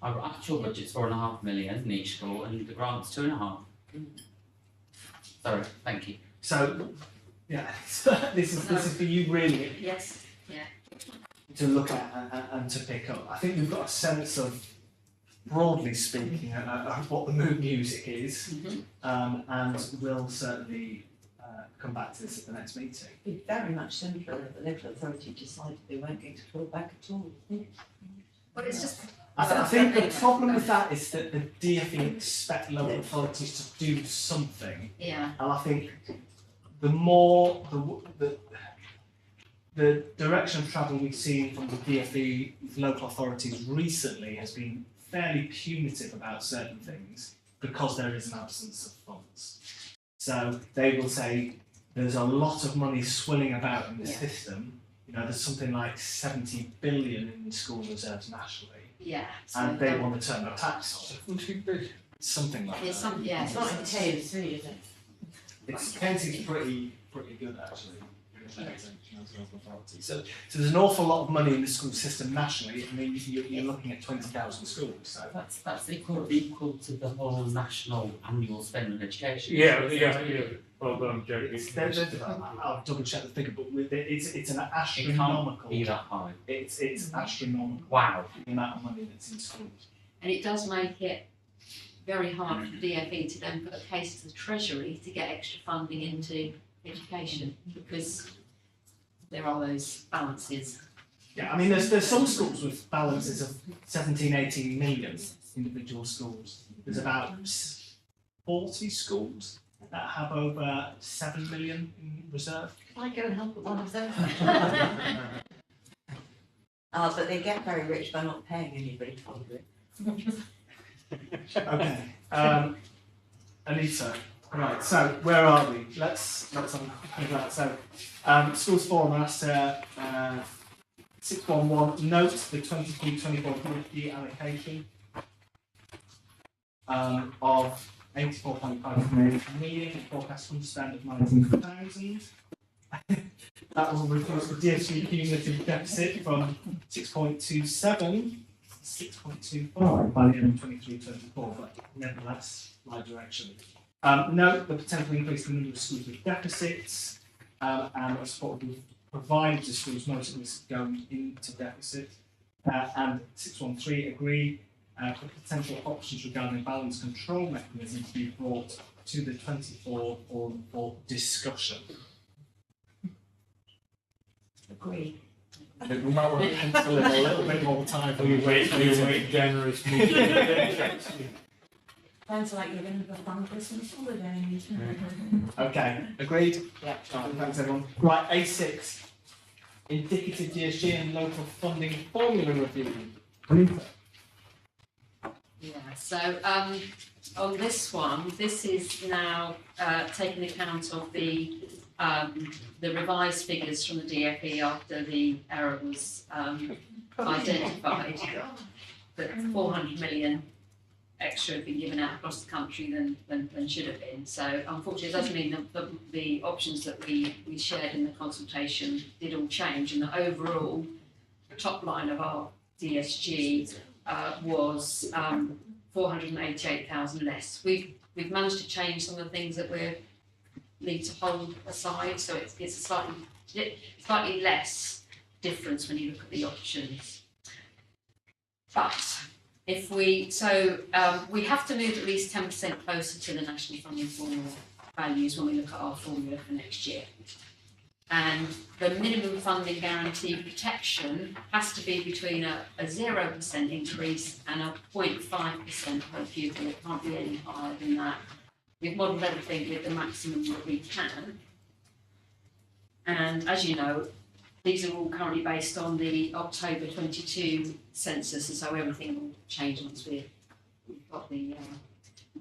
Our actual budget's 4.5 million in each school, and the grant's 2.5. Sorry, thank you. So, yeah, this is for you really Yes. Yeah. to look at and to pick up. I think we've got a sense of, broadly speaking, of what the mood music is, and we'll certainly come back to this at the next meeting. It'd be very much simpler if the local authority decided they weren't going to claw back at all. But it's just. I think the problem with that is that the DfE expect local authorities to do something, Yeah. and I think the more the direction of travel we've seen from the DfE with local authorities recently has been fairly punitive about certain things because there is an absence of funds. So they will say there's a lot of money swilling about in the system. You know, there's something like 70 billion in school reserves nationally. Yeah. So, and they want to turn their tax on. Something like it's that. some, yeah, It's not in Thames, really, is it? Kensington's pretty good actually. So there's an awful lot of money in the school system nationally. I mean, you're looking at 20,000 schools. So That's equal to the whole national annual spend on education. Yeah. Well done, Jody. I'll double check the figure, but it's an It can't astronomical. be that high. It's astronomical. Wow. The amount of money that's in schools. and it does make it very hard for the DfE to then put a case to the Treasury to get extra funding into education, because there are those balances. Yeah, I mean, there's some schools with balances of 17, 18 million individual schools. There's about 40 schools that have over 7 million in reserve. Can I go and help at one of those? But they get very rich by not paying anybody for it. Okay. Anita, right, so where are we? Let's have a look at that. So, Schools Forum are asked to 611 note the 23-24 DfE allocation of 84.5 million, forecast fund spend of 19,000. That will reduce the DfE cumulative deficit from 6.27 to 6.25 by the end of 23-24, but nevertheless, right direction. Note the potential increase in the number of schools with deficits, and what support will be provided to schools most of us going into deficit. And 613 agree for potential options regarding balance control mechanism to be brought to the 24 forum for discussion. Agree. We might want to pencil in a little bit more time for We you. wait generously. Sounds like you're going to have a fun Christmas holiday. Okay, agreed? Yeah. Right, thanks everyone. Right, A6, indicative DSG and local funding formula review. Yeah, so on this one, this is now taking account of the revised figures from the DfE after the error was identified, that 400 million extra had been given out across the country than should have been. So unfortunately, it does mean that the options that we shared in the consultation did all change, and the overall top line of our DSG was 488,000 less. We've managed to change some of the things that we need to hold aside, so it's a slightly less difference when you look at the options. But if we have to move at least 10% closer to the national funding formula values when we look at our formula for next year. And the minimum funding guarantee protection has to be between a 0% increase and a 0.5% per pupil. It can't be any higher than that. We've modelled everything with the maximum that we can. And as you know, these are all currently based on the October 22 census, and so everything will change once we've got the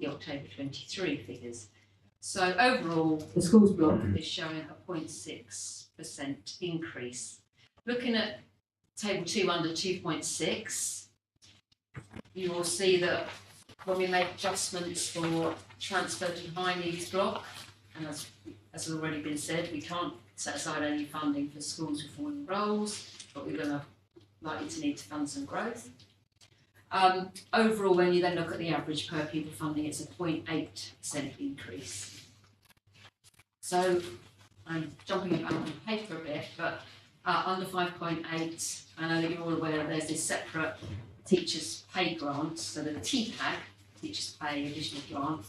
October 23 figures. So overall, the schools block is showing a 0.6% increase. Looking at table 2 under 2.6, you will see that when we make adjustments for transfer to high needs block, and as has already been said, we can't set aside any funding for schools with falling roles, but we're going to likely to need to fund some growth. Overall, when you then look at the average per pupil funding, it's a 0.8% increase. So I'm jumping about on paper a bit, but under 5.8, I know that you're all aware that there's this separate teachers' pay grant, so the TPAG, teachers' pay additional grant,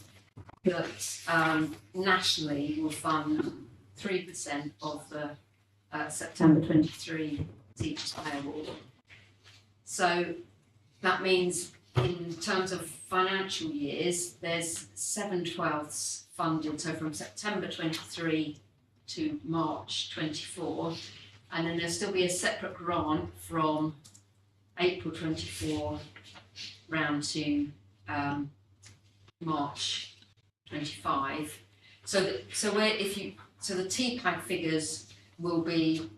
that nationally will fund 3% of the September 23 teachers' pay award. So that means in terms of financial years, there's 7/12 funded, so from September 23 to March 24, and then there'll still be a separate grant from April 24 round to March 25. So the TPAG figures will be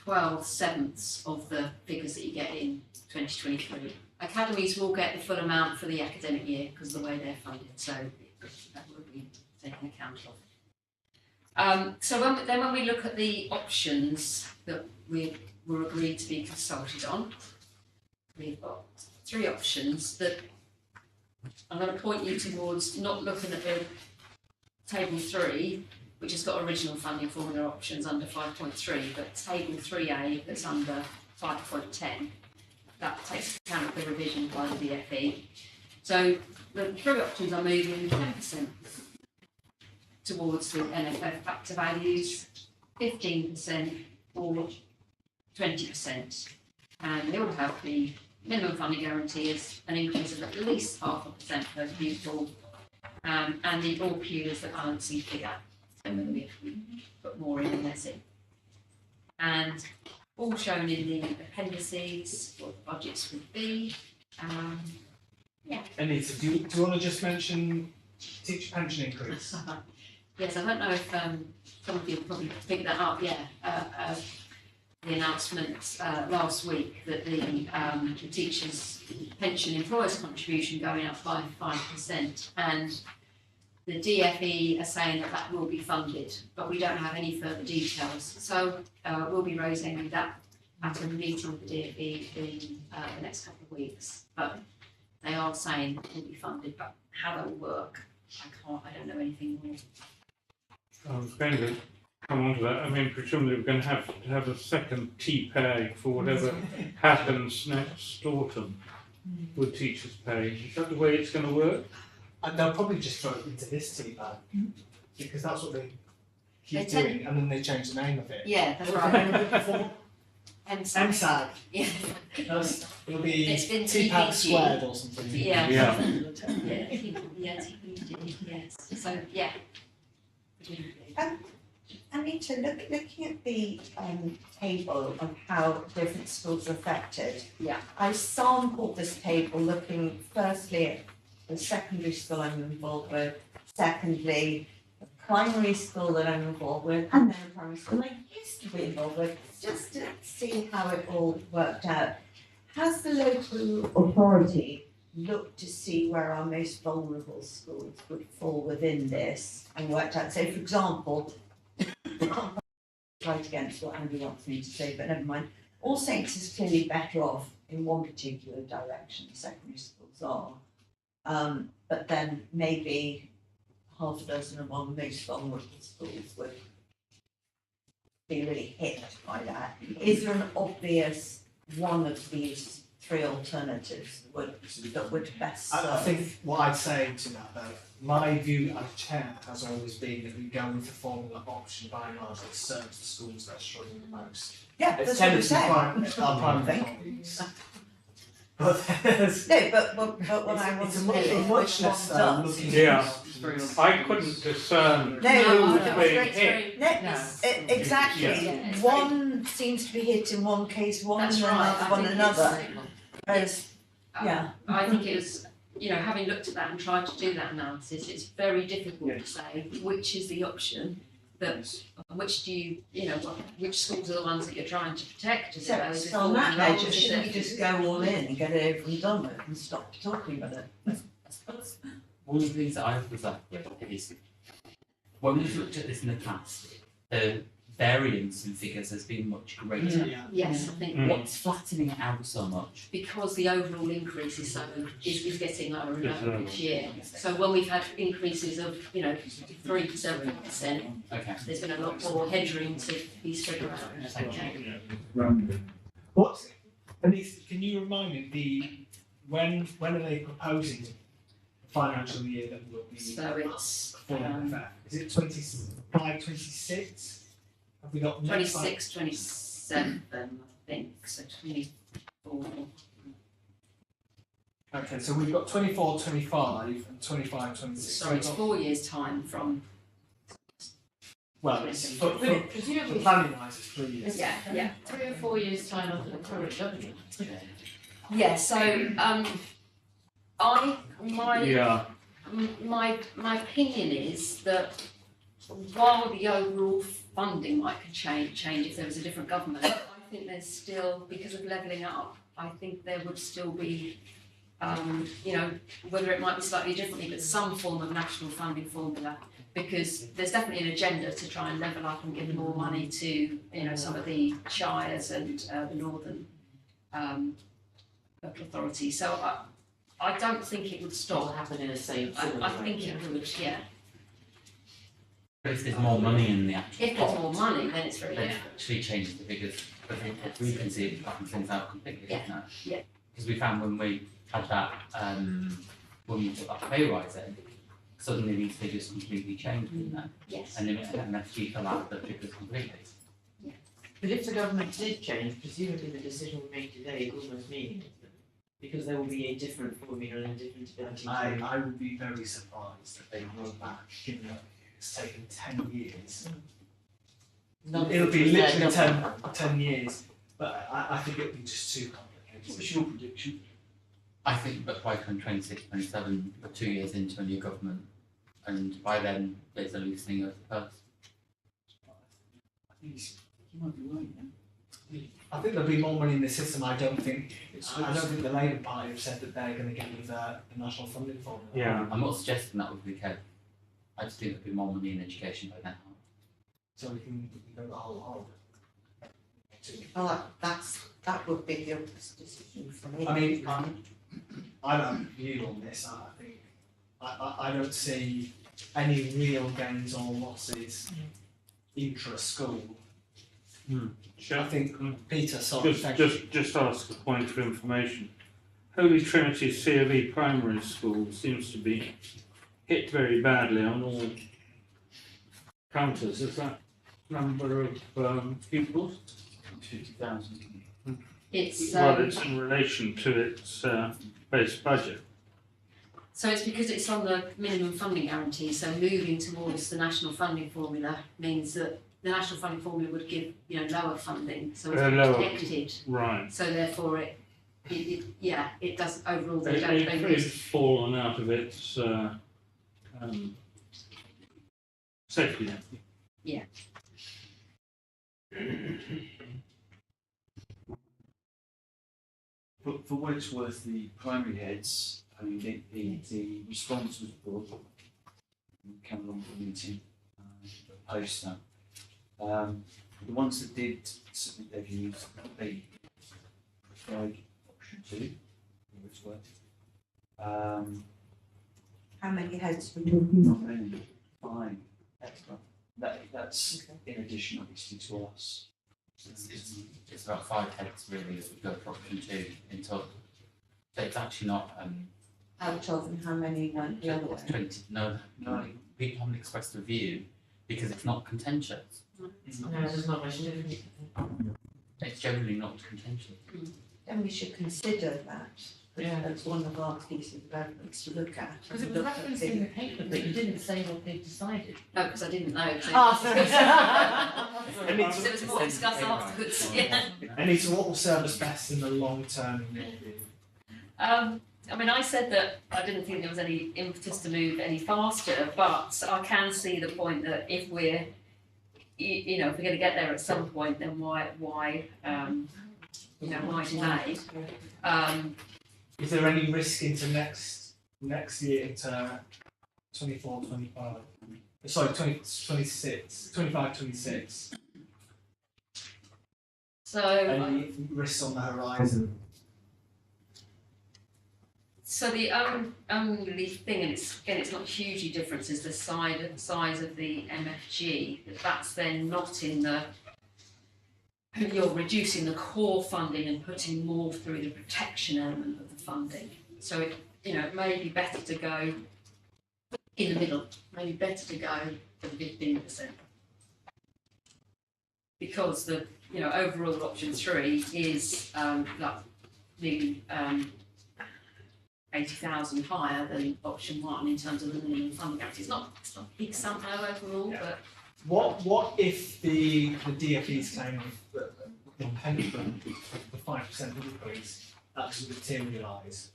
12/7 of the figures that you get in 2023. Academies will get the full amount for the academic year because of the way they're funded, so that will be taken account of. So when we look at the options that we were agreed to be consulted on, we've got 3 options that I'm going to point you towards, not looking at the table 3, which has got original funding formula options under 5.3, but table 3A that's under 5.10. That takes account of the revision by the DFE. So the 3 options are moving 10% towards the NFF factor values, 15% or 20%. And they all have the minimum funding guarantee is an increase of at least 0.5% per pupil, and the all Q is the balancing figure. So whether we put more in than less in. And all shown in the appendices, what the budgets would be. Anita, do you want to just mention teacher pension increase? Yes, I don't know if some of you probably picked that up, the announcement last week that the teachers' pension employers' contribution going up by 5%, and the DFE are saying that that will be funded, but we don't have any further details. So we'll be raising that at a meeting with the DFE in the next couple of weeks. But they are saying it will be funded, but how that will work, I don't know anything more. I was going to come on to that. I mean, presumably we're going to have a second TPay for whatever happens next autumn with teachers' pay. Is that the way it's going to work? And they'll probably just throw it into this tea bag because that's what they keep They tend- doing, and then they change the name of it. Yeah, that's What was right. the name of it before? MSAG. Yeah. It'll be It's been TPAG TPG. squared or something. Yeah. Yeah. TPG, yes. So, yeah. Anita, looking at the table of how different schools are affected. Yeah. I sampled this table looking firstly at the secondary school I'm involved with, secondly, the primary school that I'm involved with, and then a primary school I used to be involved with, just to see how it all worked out. Has the local authority looked to see where our most vulnerable schools would fall within this and worked out, so for example, right against what Andy wants me to say, but never mind. All Saints is clearly better off in one particular direction, secondary schools are. But then maybe half a dozen of our most vulnerable schools would be really hit by that. Is there an obvious one of these 3 alternatives that would best serve? I think what I'd say to that though, my view as chair has always been that we go with the formula option by and large that serves the schools that are struggling the most. Yeah, It's that's what I'm tended to saying. be our primary schools. But there's, No, but what I want it's to a know much, is much which less one though does. looking Yeah. at options. I couldn't discern No, who was no, being it's hit. No, No. exactly. Yeah, it's One seems to be hit in one case, one That's in right. another, one another. Whereas, Um, yeah. I think it was, having looked at that and tried to do that analysis, it's very difficult to say which is the option that, which do you, which schools are the ones that you're trying to protect? Is it So, those so on that affordable note, roles? Is shouldn't we it- just go all in and get it over and done with and stop talking about it? One of the things that I was left with is when we've looked at this in the past, the variance in figures has been much greater. Yeah. Yes, I think Mm. What's flattening it out so much? because the overall increase is is getting lower and It's lower lower. each year. So when we've had increases of, 3 to 7%, Okay. there's been a lot more headroom to be spread around. Okay. What, Anita, can you remind me when are they proposing the financial year that will be So it's full effect? Is it 25, 26? Have we got next 26, 27, I think, so 24. Okay, so we've got 24, 25 and 25, 26. Sorry, it's 4 years' time from, Well, it's for Presumably, planning wise, it's 3 years. yeah. 3 or 4 years' time after the current government. Yeah, so, Yeah. my opinion is that while the overall funding might change if there was a different government, I think there's still, because of levelling up, I think there would still be, you know, whether it might be slightly differently, but some form of national funding formula, because there's definitely an agenda to try and level up and give more money to, you know, some of the shires and the northern local authorities. So I don't think it would Still stop. happen in the same I sort of way. think it would, yeah. But if there's more money in the actual If there's pot, more money, then it's very then it different. actually changes the figures. But if we can see it, flattens things out completely, Yeah, doesn't it? yeah. Because we found when we had that, when we put that pay rise in, suddenly these figures completely changed, didn't they? Yes. And then MFG fell out of the figures completely. But if the government did change, presumably the decision we make today is almost meaningless. Because there will be a different formula and a different ability to. I would be very surprised if they roll back, given that it's taken 10 years. None of It'll it be was their literally government. 10 years, but I think it'll be just too complicated. What's your prediction? I think that by 2026, 27, we're 2 years into a new government, and by then there's a loosening of the purse. I think you might be right, yeah. I think there'll be more money in the system. I don't think the Labour Party have said that they're going to get rid of the national funding formula. Yeah. I'm not suggesting that would be the case. I just think there'll be more money in education by then. So we can go the whole hog. Well, that would be the obvious decision for me. I mean, I don't have a view on this. I think I don't see any real gains or losses intra-school. I think Peter sort of Just ask a point of information. Holy Trinity C of E Primary School seems to be hit very badly on all counters. Is that number of pupils? 50,000. It's, Well, it's in relation to its base budget. so it's because it's on the minimum funding guarantee, so moving towards the national funding formula means that the national funding formula would give, you know, lower funding, so it's Lower. protected. Right. So therefore it does overall, they don't, they It's risk. fallen out of its safety net. Yeah. For what it's worth, the primary heads, I mean, the response was brought up. Came along to the meeting, the poster. The ones that did submit their views, they preferred option 2, for what it's worth. How many heads were you talking about? Only 5 extra. That's in addition, obviously, to us. It's about 5 heads really that would go for option 2 in total. So it's actually not, Out of, and how many went the other way? 20, no, people haven't expressed a view because it's not contentious. No, there's not much difference. It's generally not contentious. Then we should consider that. Yeah. That's one of our pieces of evidence to look at. Because it was referenced in the paper, but you didn't say what they decided. No, because I didn't know. So Oh, so it was more discussed afterwards, yeah. Any to what will serve us best in the long term, in your view? I mean, I said that I didn't think there was any impetus to move any faster, but I can see the point that if we're, you know, if we're going to get there at some point, then why delay? Is there any risk into next year, into 24, 25? Sorry, 26, 25, 26. So, Any risks on the horizon? so the only thing, and it's not hugely different, is the size of the MFG. That's then not in the. You're reducing the core funding and putting more through the protection element of the funding. So it may be better to go in the middle. Maybe better to go for the 15%. Because the overall option 3 is like nearly 80,000 higher than option 1 in terms of the minimum funding guarantee. It's not a big sum overall, Yeah. but What if the DFE's claim the penny the 5% increase actually materialise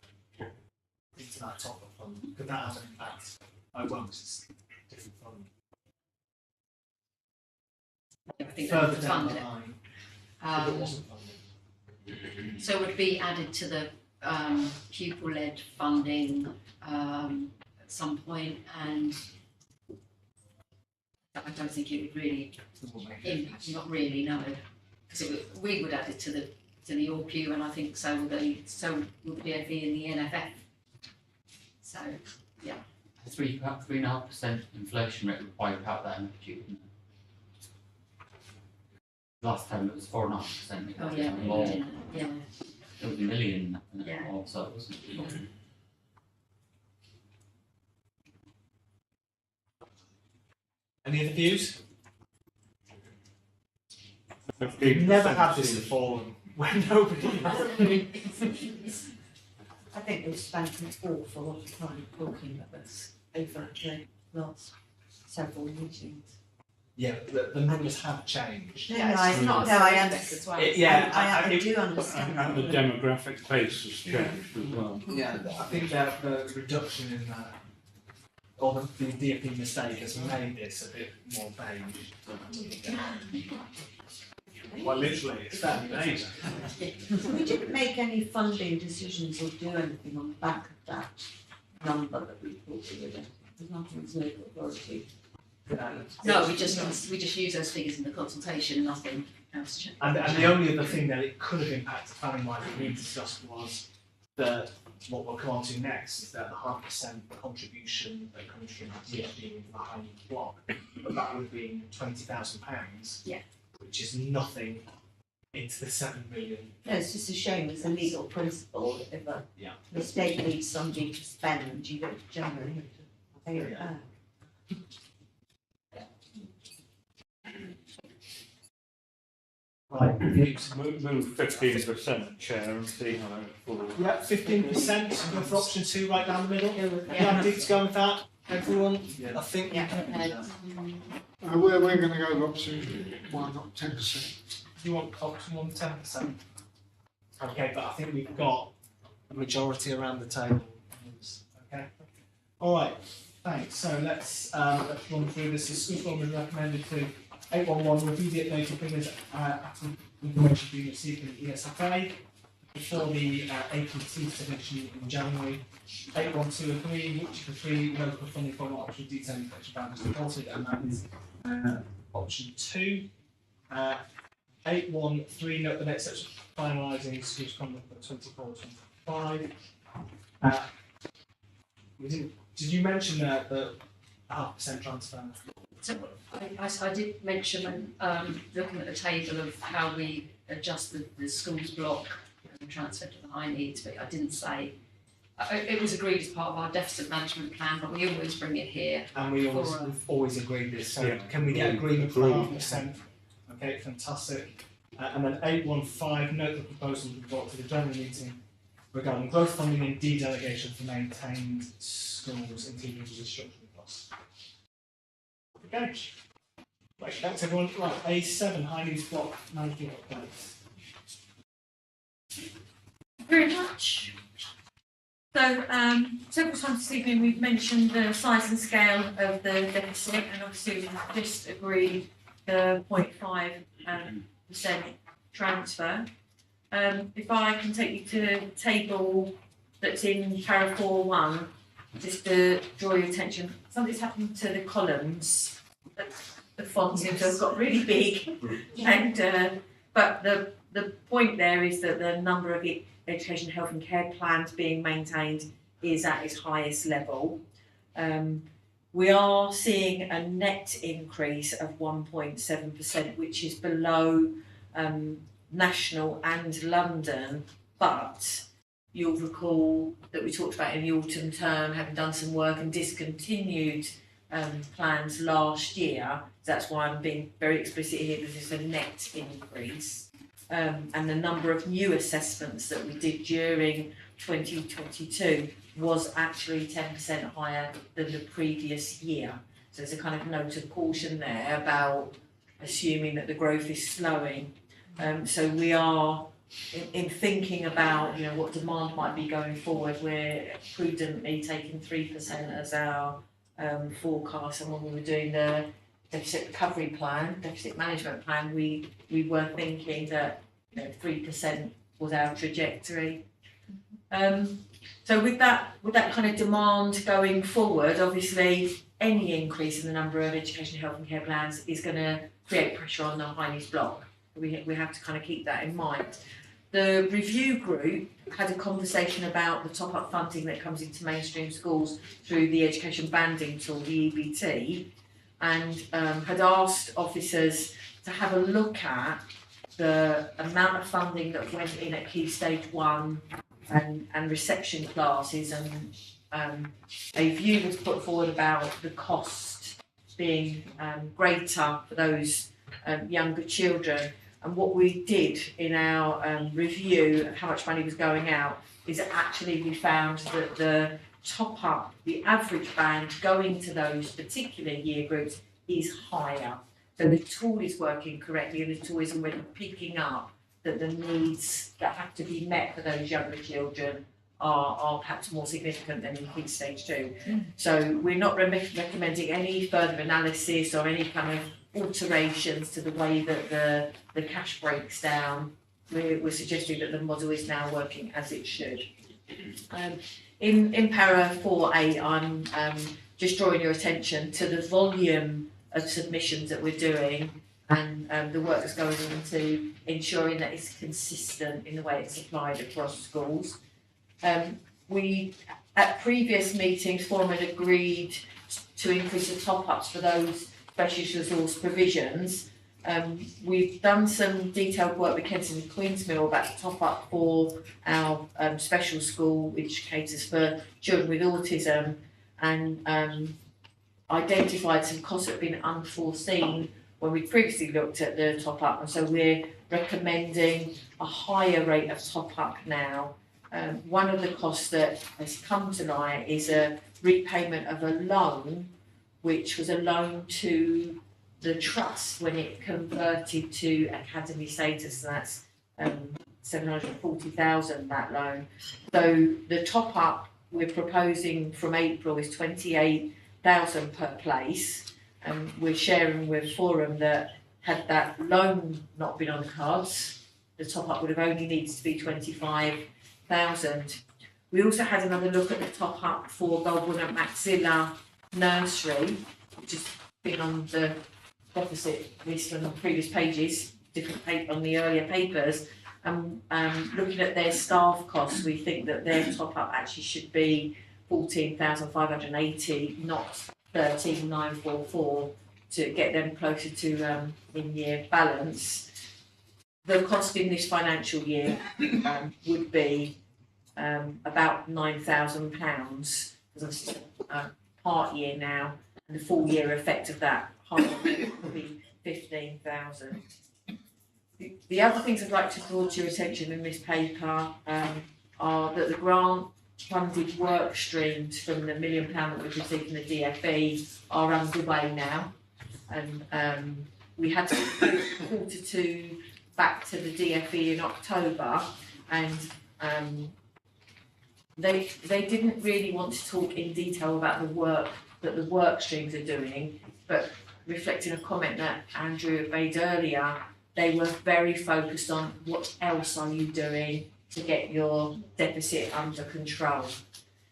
into that top up fund? Could that have an impact? Oh, well, it's a different fund. I think Further they down fund the it. line. So it would be added to the pupil-led funding at some point, and I don't think it would really impact, not really, no, because we would add it to the ORPU, and I think so would the DFE and the NFF. So, yeah. 3.5% inflation rate would wipe out that energy, wouldn't it? Last time it was 4.5%. Oh, yeah, More. yeah. It was a million Yeah. or so, wasn't it? Any other views? We've never had this before when nobody. I think we've spent an awful lot of time talking about this over the last several meetings. Yeah, the numbers have changed. No, Yeah, no, it's I not understand. Yeah, I do understand. And the demographic pace has changed as well. Yeah, I think that the reduction in that, or the DFE mistake has made this a bit more beige. Well, literally, it's fairly beige. We didn't make any funding decisions or do anything on the back of that number that we thought we would. There's nothing as local authority. No, we just use those figures in the consultation, nothing else. And the only other thing that it could have impacted planning wise that we discussed was that what we'll come on to next is that the 0.5% contribution that comes from the DFE into the high need block, but that would be £20,000. Yeah. Which is nothing into the 7 million. No, it's just a shame, it's a legal principle, if a Yeah. mistake leads somebody to spend, you don't generally have to pay it back. Right, views. Move 15%, Chair, and see how it falls. Yeah, 15%, go for option 2 right down the middle. Yeah, happy to go with that, everyone? Yeah. I think we can. We're going to go with option 1, not 10%. You want option 1, 10%? Okay, but I think we've got a majority around the table. Okay. All right. Thanks. So let's run through this. The school forum is recommended to 811 review the updated figures information being received from the ESFA before the APT submission in January. 812 agree, which of the 3 local funding for option detailing infection boundaries reported, and that is option 2. 813 note the next steps for finalising schools conduct for 24-25. Did you mention the 0.5% transfer? So I did mention when looking at the table of how we adjusted the schools block and transferred to the high needs, but I didn't say it was agreed as part of our deficit management plan, but we always bring it here. And we've always agreed this. So can we get agreement for 0.5%? Okay, fantastic. And then 815 note the proposal we brought to the general meeting regarding growth funding and de-delegation for maintained schools, including restructuring costs. Okay. Right, thanks everyone. Right, A7, high needs block management updates. Very much. So, several times this evening we've mentioned the size and scale of the deficit, and obviously we've just agreed the 0.5% transfer. If I can take you to the table that's in para 4.1, just to draw your attention, something's happened to the columns. The font seems to have got really big, and but the point there is that the number of education, health and care plans being maintained is at its highest level. We are seeing a net increase of 1.7%, which is below national and London, but you'll recall that we talked about in the autumn term having done some work and discontinued plans last year. That's why I'm being very explicit here, because it's a net increase. And the number of new assessments that we did during 2022 was actually 10% higher than the previous year. So there's a kind of note of caution there about assuming that the growth is slowing. So we are, in thinking about what demand might be going forward, we're prudently taking 3% as our forecast. And when we were doing the deficit recovery plan, deficit management plan, we were thinking that 3% was our trajectory. So with that kind of demand going forward, obviously any increase in the number of education, health and care plans is going to create pressure on the High Needs block. We have to kind of keep that in mind. The review group had a conversation about the top-up funding that comes into mainstream schools through the education banding tool, the EBT, and had asked officers to have a look at the amount of funding that went in at Key Stage 1 and reception classes, and a view was put forward about the cost being greater for those younger children. And what we did in our review of how much money was going out is that actually we found that the top up, the average band going to those particular year groups is higher. So the tool is working correctly, and the tool is already picking up that the needs that have to be met for those younger children are perhaps more significant than in Key Stage 2. So we're not recommending any further analysis or any kind of alterations to the way that the cash breaks down. We're suggesting that the model is now working as it should. In para 4A, I'm just drawing your attention to the volume of submissions that we're doing and the work that's going into ensuring that it's consistent in the way it's applied across schools. We, at previous meetings, Forum had agreed to increase the top-ups for those specialist resource provisions. We've done some detailed work with Kensington Queensmill about the top-up for our special school, which caters for children with autism, and identified some costs that have been unforeseen when we previously looked at the top-up, and so we're recommending a higher rate of top-up now. One of the costs that has come to light is a repayment of a loan, which was a loan to the trust when it converted to academy status, and that's 740,000, that loan. So the top-up we're proposing from April is 28,000 per place, and we're sharing with Forum that had that loan not been on the cards, the top-up would have only needed to be 25,000. We also had another look at the top-up for Goldwyn and Maxilla Nursery, which has been on the deficit list on the previous pages, different paper on the earlier papers. Looking at their staff costs, we think that their top-up actually should be 14,580, not 13,944, to get them closer to in-year balance. The cost in this financial year would be about £9,000, because it's part year now, and the full year effect of that half year will be 15,000. The other things I'd like to draw to your attention in this paper are that the grant funded work streams from the £1 million that we've received from the DFE are underway now, and we had to report Q2 back to the DFE in October, and they didn't really want to talk in detail about the work that the work streams are doing, but reflecting a comment that Andrew made earlier, they were very focused on what else are you doing to get your deficit under control.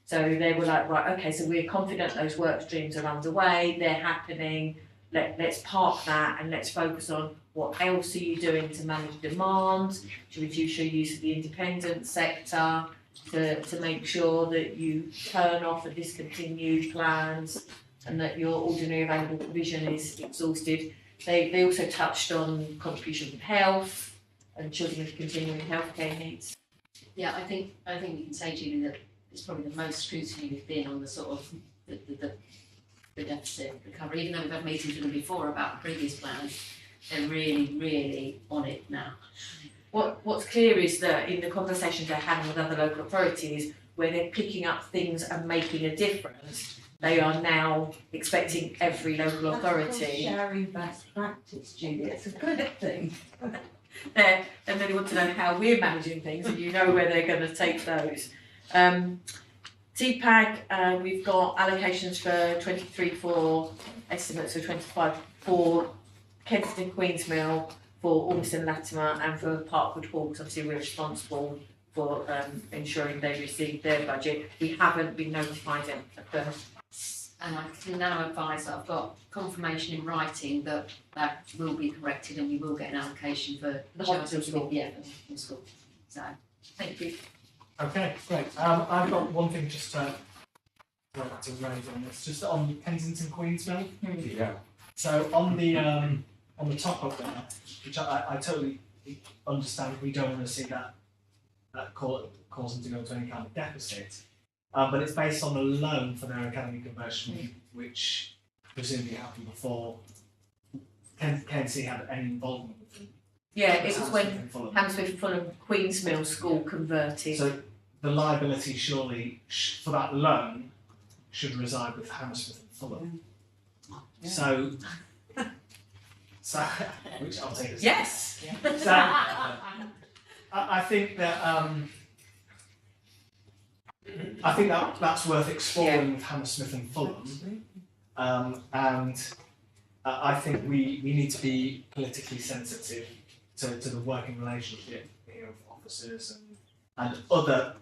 So they were like, right, okay, so we're confident those work streams are underway, they're happening, let's park that and let's focus on what else are you doing to manage demand, to reduce your use of the independent sector, to make sure that you turn off the discontinued plans and that your ordinary available provision is exhausted. They also touched on contribution to health and children with continuing healthcare needs. Yeah, I think we can say, Julie, that it's probably the most scrutiny we've been on the sort of the deficit recovery. Even though we've had meetings with them before about the previous plans, they're really, really on it now. What's clear is that in the conversations they're having with other local authorities, where they're picking up things and making a difference, they are now expecting every local authority. That's sharing best practice, Julie. It's a good thing. And then they want to know how we're managing things, and you know where they're going to take those. TPAG, we've got allocations for 23 for estimates for 25 for Kensington Queensmill, for Ormiston Latimer and for Parkwood Hall, because obviously we're responsible for ensuring they receive their budget. We haven't been notified of the And I can now advise that I've got confirmation in writing that that will be corrected and you will get an allocation for The Chelsea hospital school. Yeah, for the hospital school. So, thank you. Okay, great. I've got one thing just to raise on this, just on Kensington Queensmill. Yeah. So on the top of there, which I totally understand, we don't want to see that cause them to go into any kind of deficit. But it's based on a loan for their academy conversion, which presumably happened before KNC had any involvement with them. Yeah, it was when Hammersmith and Fulham. Hammersmith Fulham Queensmill School converted. So the liability surely for that loan should reside with Hammersmith and Fulham. Yeah. So which I'll take as Yes. So I think that that's worth exploring with Hammersmith and Fulham, and I think we need to be politically sensitive to the working relationship here of officers and other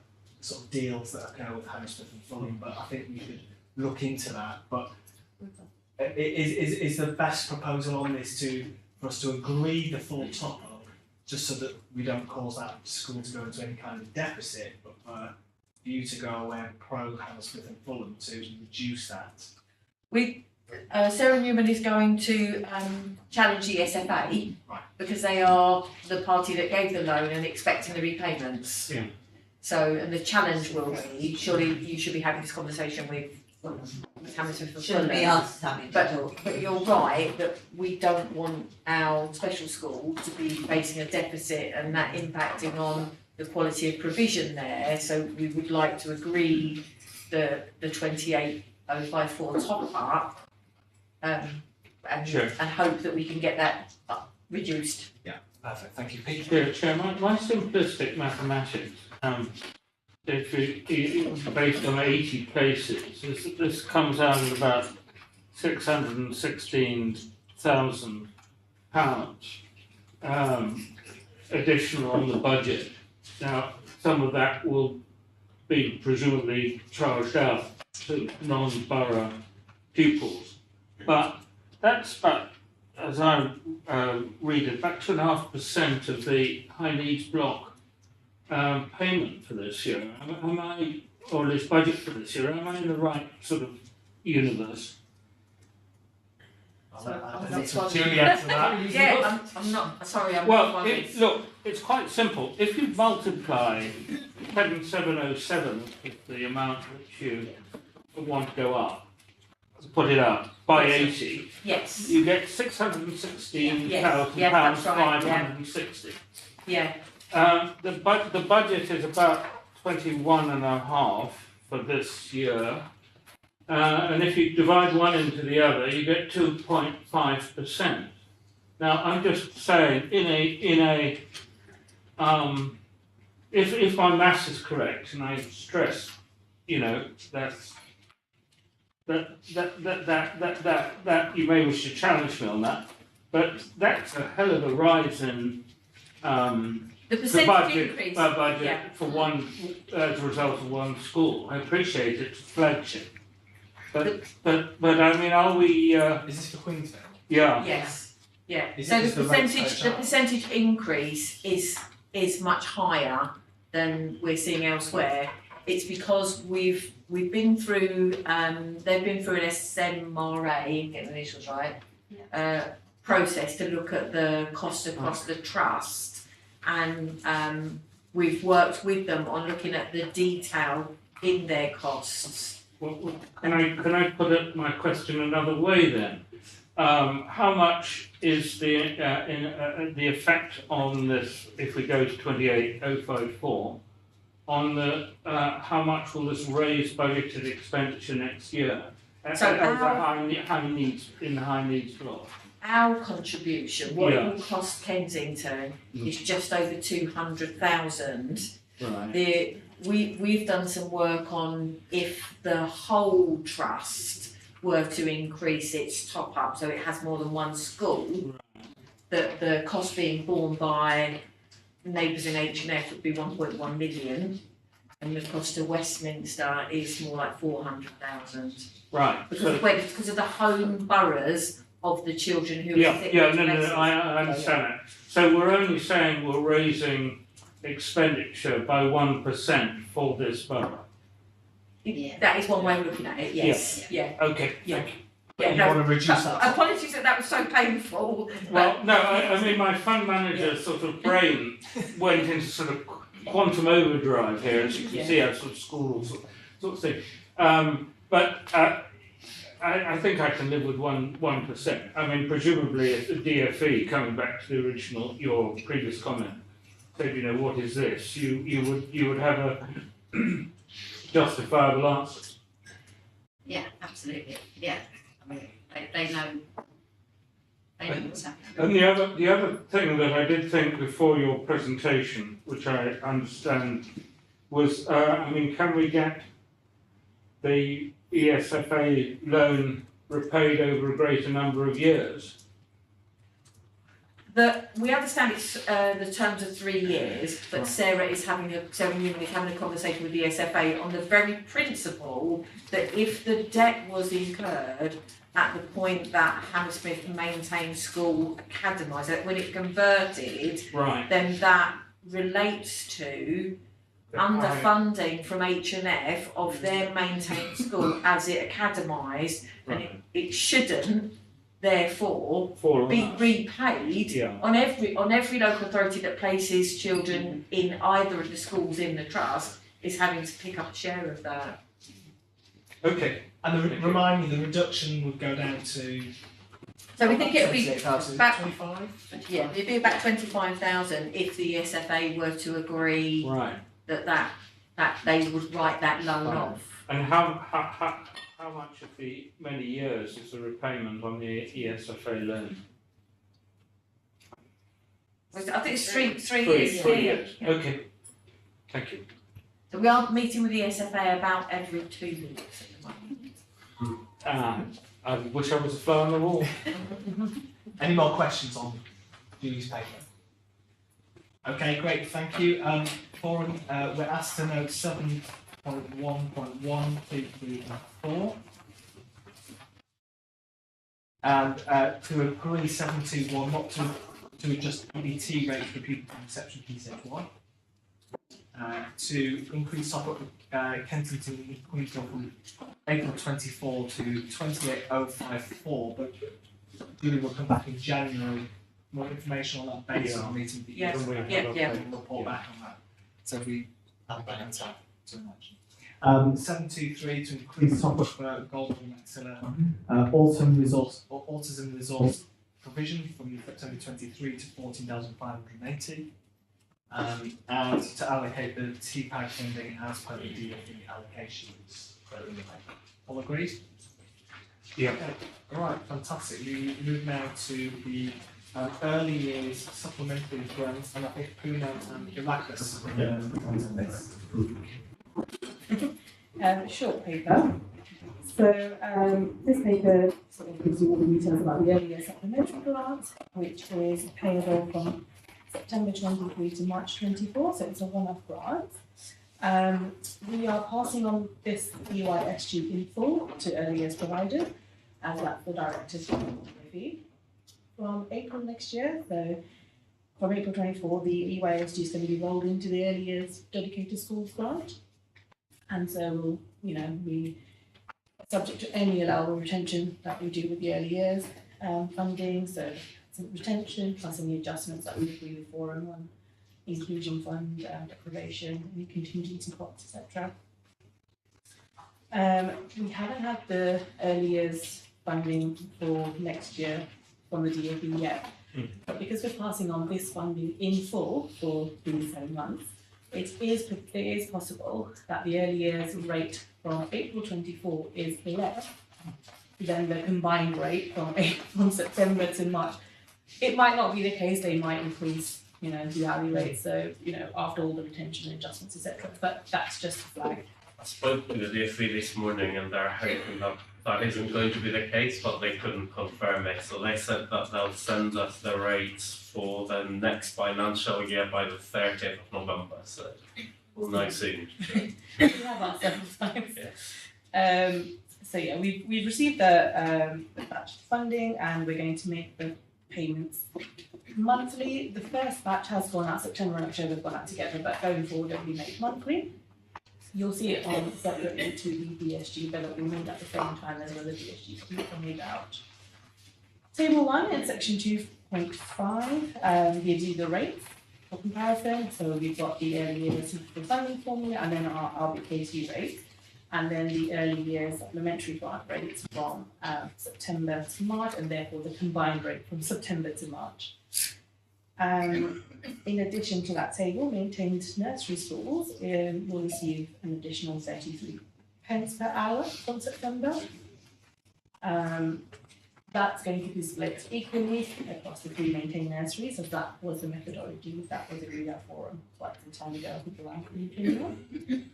sort of deals that occur with Hammersmith and Fulham. But I think we should look into that. But is the best proposal on this for us to agree the full top up, just so that we don't cause that school to go into any kind of deficit, but for you to go away and pro Hammersmith and Fulham to reduce that? Sarah Newman is going to challenge the SFA because they are the party that gave the loan and expecting the repayments. Yeah. So, and the challenge will be, surely you should be having this conversation with Hammersmith and Shouldn't be Fulham. us having to talk. But you're right that we don't want our special school to be facing a deficit and that impacting on the quality of provision there. So we would like to agree the 28,054 top up and Sure. and hope that we can get that reduced. Yeah, perfect. Thank you, Peter. Chair, my simplistic mathematics, if you based on 80 places, this comes out at about £616,000 additional on the budget. Now, some of that will be presumably charged out to non-borough pupils, but that's about, as I read it, about 2.5% of the high needs block payment for this year. Am I, or this budget for this year, am I in the right sort of universe? Julie answer that. Yeah, I'm not, sorry, I'm Well, not. look, it's quite simple. If you multiply 7707, the amount which you want to go up, to put it up, by 80, Yes, you get £616,560. that's right, yeah. The budget is about 21.5 for this year, and if you divide one into the other, you get 2.5%. Now, I'm just saying, if my maths is correct, and I stress, that you may wish to challenge me on that, but that's a hell of a rise in The the percentage budget, increase, budget yeah. for one, as a result of one school. I appreciate it's flagship. But I mean, are we, Is this for Queensville? yeah. Yes, yeah. Is So it- is the the rate percentage, so the sharp? percentage increase is much higher than we're seeing elsewhere. It's because we've been through, they've been through an SMRA, get the initials right, process to look at the cost across the trust. And we've worked with them on looking at the detail in their costs. Well, can I put my question another way then? How much is the effect on this, if we go to 28054, on the how much will this raise budgeted expenditure next year? So As a our- high needs block. Our contribution, what it Yeah. will cost Kensington, is just over 200,000. Right. We've done some work on if the whole trust were to increase its top up, so it has more than one school, that the cost being borne by neighbours in H&F would be 1.1 million, and the cost to Westminster is more like 400,000. Right. Because of the home boroughs of the children who are Yeah, sitting yeah, in no, places. I understand that. So we're only saying we're raising expenditure by 1% for this borough. That is one way of looking at it, yes, yeah. Okay, Yeah. thank you. Yeah, You no, want to reduce that? apologies that was so painful. Well, no, I mean, my fund manager sort of brain went into sort of quantum overdrive here, as you can see, out sort of school sort of thing. But I think I can live with 1%. I mean, presumably a DFE, coming back to the original, your previous comment, said, you know, what is this? You would have a justifiable answer. Yeah, absolutely, yeah. I mean, they know what's happening. And the other thing that I did think before your presentation, which I understand, was, I mean, can we get the ESFA loan repaid over a greater number of years? We understand it's the terms of 3 years, but Sarah Newman is having a conversation with the SFA on the very principle that if the debt was incurred at the point that Hammersmith maintained school academised, that when it converted, Right. then that relates to underfunding from H&F of their maintained school as it academised, and it shouldn't therefore be repaid on every local authority that places children in either of the schools in the trust is having to pick up a share of that. Okay. And remind me, the reduction would go down to. So we think it would be 28,000, about 25? Yeah, it'd be about 25,000 if the SFA were to agree that they would write that loan off. And how much of the many years is the repayment on the ESFA loan? I think it's three years. 3 years. Okay. Thank you. So we are meeting with the SFA about every 2 weeks at the moment. I wish I was a fly on the wall. Any more questions on Julie's paper? Okay, great, thank you. Forum, we're asked to note 7.1.1, 2, 3, and 4. And to agree 7.2.1 not to adjust EBT rates for people from reception Key Stage 1. To increase top-up Kensington Queensland from April 24 to 28054, but Julie will come back in January. More information on that based on the meeting with the and report back on that. So we have that in time to imagine. 723 to increase top-up for Golden Maxilla autism resource provision from September 23 to 14,580. And to allocate the TPAG funding as per the DFE allocations. All agreed? Yeah. Okay. All right, fantastic. We move now to the early years supplementary grants, and I think Puna and Iraklis presented this. Short paper. So this paper sort of gives you all the details about the early years supplementary grant, which is payable from September 23 to March 24, so it's a one-off grant. We are passing on this EYSG in full to early years providers, as that's the director's review. From April next year, so from April 24, the EYSG is going to be rolled into the early years dedicated schools grant. And so, we subject to any allowable retention that we do with the early years funding, so some retention plus any adjustments that we agree with Forum on inclusion fund, deprivation, any contingency pots, etc. We haven't had the early years funding for next year from the DAB yet, but because we're passing on this funding in full for these 7 months, it is possible that the early years rate from April 24 is less than the combined rate from September to March. It might not be the case, they might increase, the hourly rate, so, after all the retention adjustments, etc. But that's just a flag. spoke to the DfE this morning and they're hoping that that isn't going to be the case, but they couldn't confirm it. So they said that they'll send us the rates for the next financial year by the 30th of November. So we'll know soon. We have asked several times. So yeah, we've received the batch funding and we're going to make the payments monthly. The first batch has gone out, September and October have gone out together, but going forward it'll be made monthly. You'll see it on separately to the BSG, but it'll be made at the same time as well as the BSG are made out. Table 1 in section 2.5 gives you the rates for comparison. So we've got the early years funding formula and then our RBKT rates, and then the early years supplementary grant rates from September to March, and therefore the combined rate from September to March. In addition to that table, maintained nursery schools will receive an additional 33 pence per hour from September. That's going to be split equally across the 3 maintained nurseries, as that was the methodology that was agreed at forum quite some time ago, I think around 2021.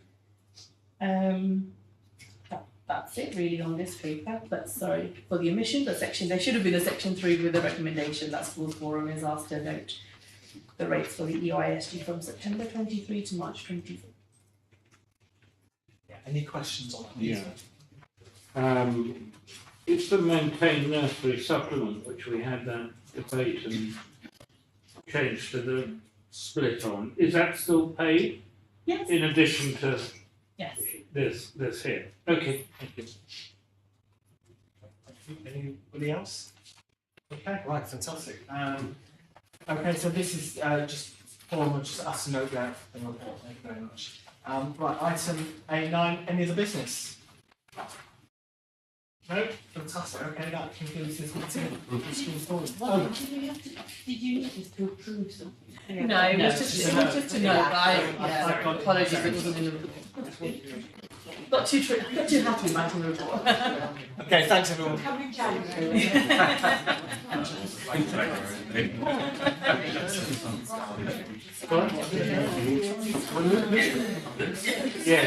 That's it really on this paper, but sorry for the omission, but there should have been a section 3 with a recommendation that schools forum is asked to note the rates for the EISG from September 23 to March 24. Yeah, any questions on that? Yeah. It's the maintained nursery supplement, which we had that debate and changed to the split on. Is that still paid? Yes. In addition to Yes. this here? Okay, thank you. Anybody else? Okay, right, fantastic. Okay, so this is just formal, just us to note down the report. Thank you very much. Right, item A9, any other business? No? Fantastic. Okay, that concludes this meeting. Did you need us to approve something? No, it was just to note, right? Yeah, apologies, it wasn't in the report. Got too happy writing the report. Okay, thanks everyone. Coming January. Yeah.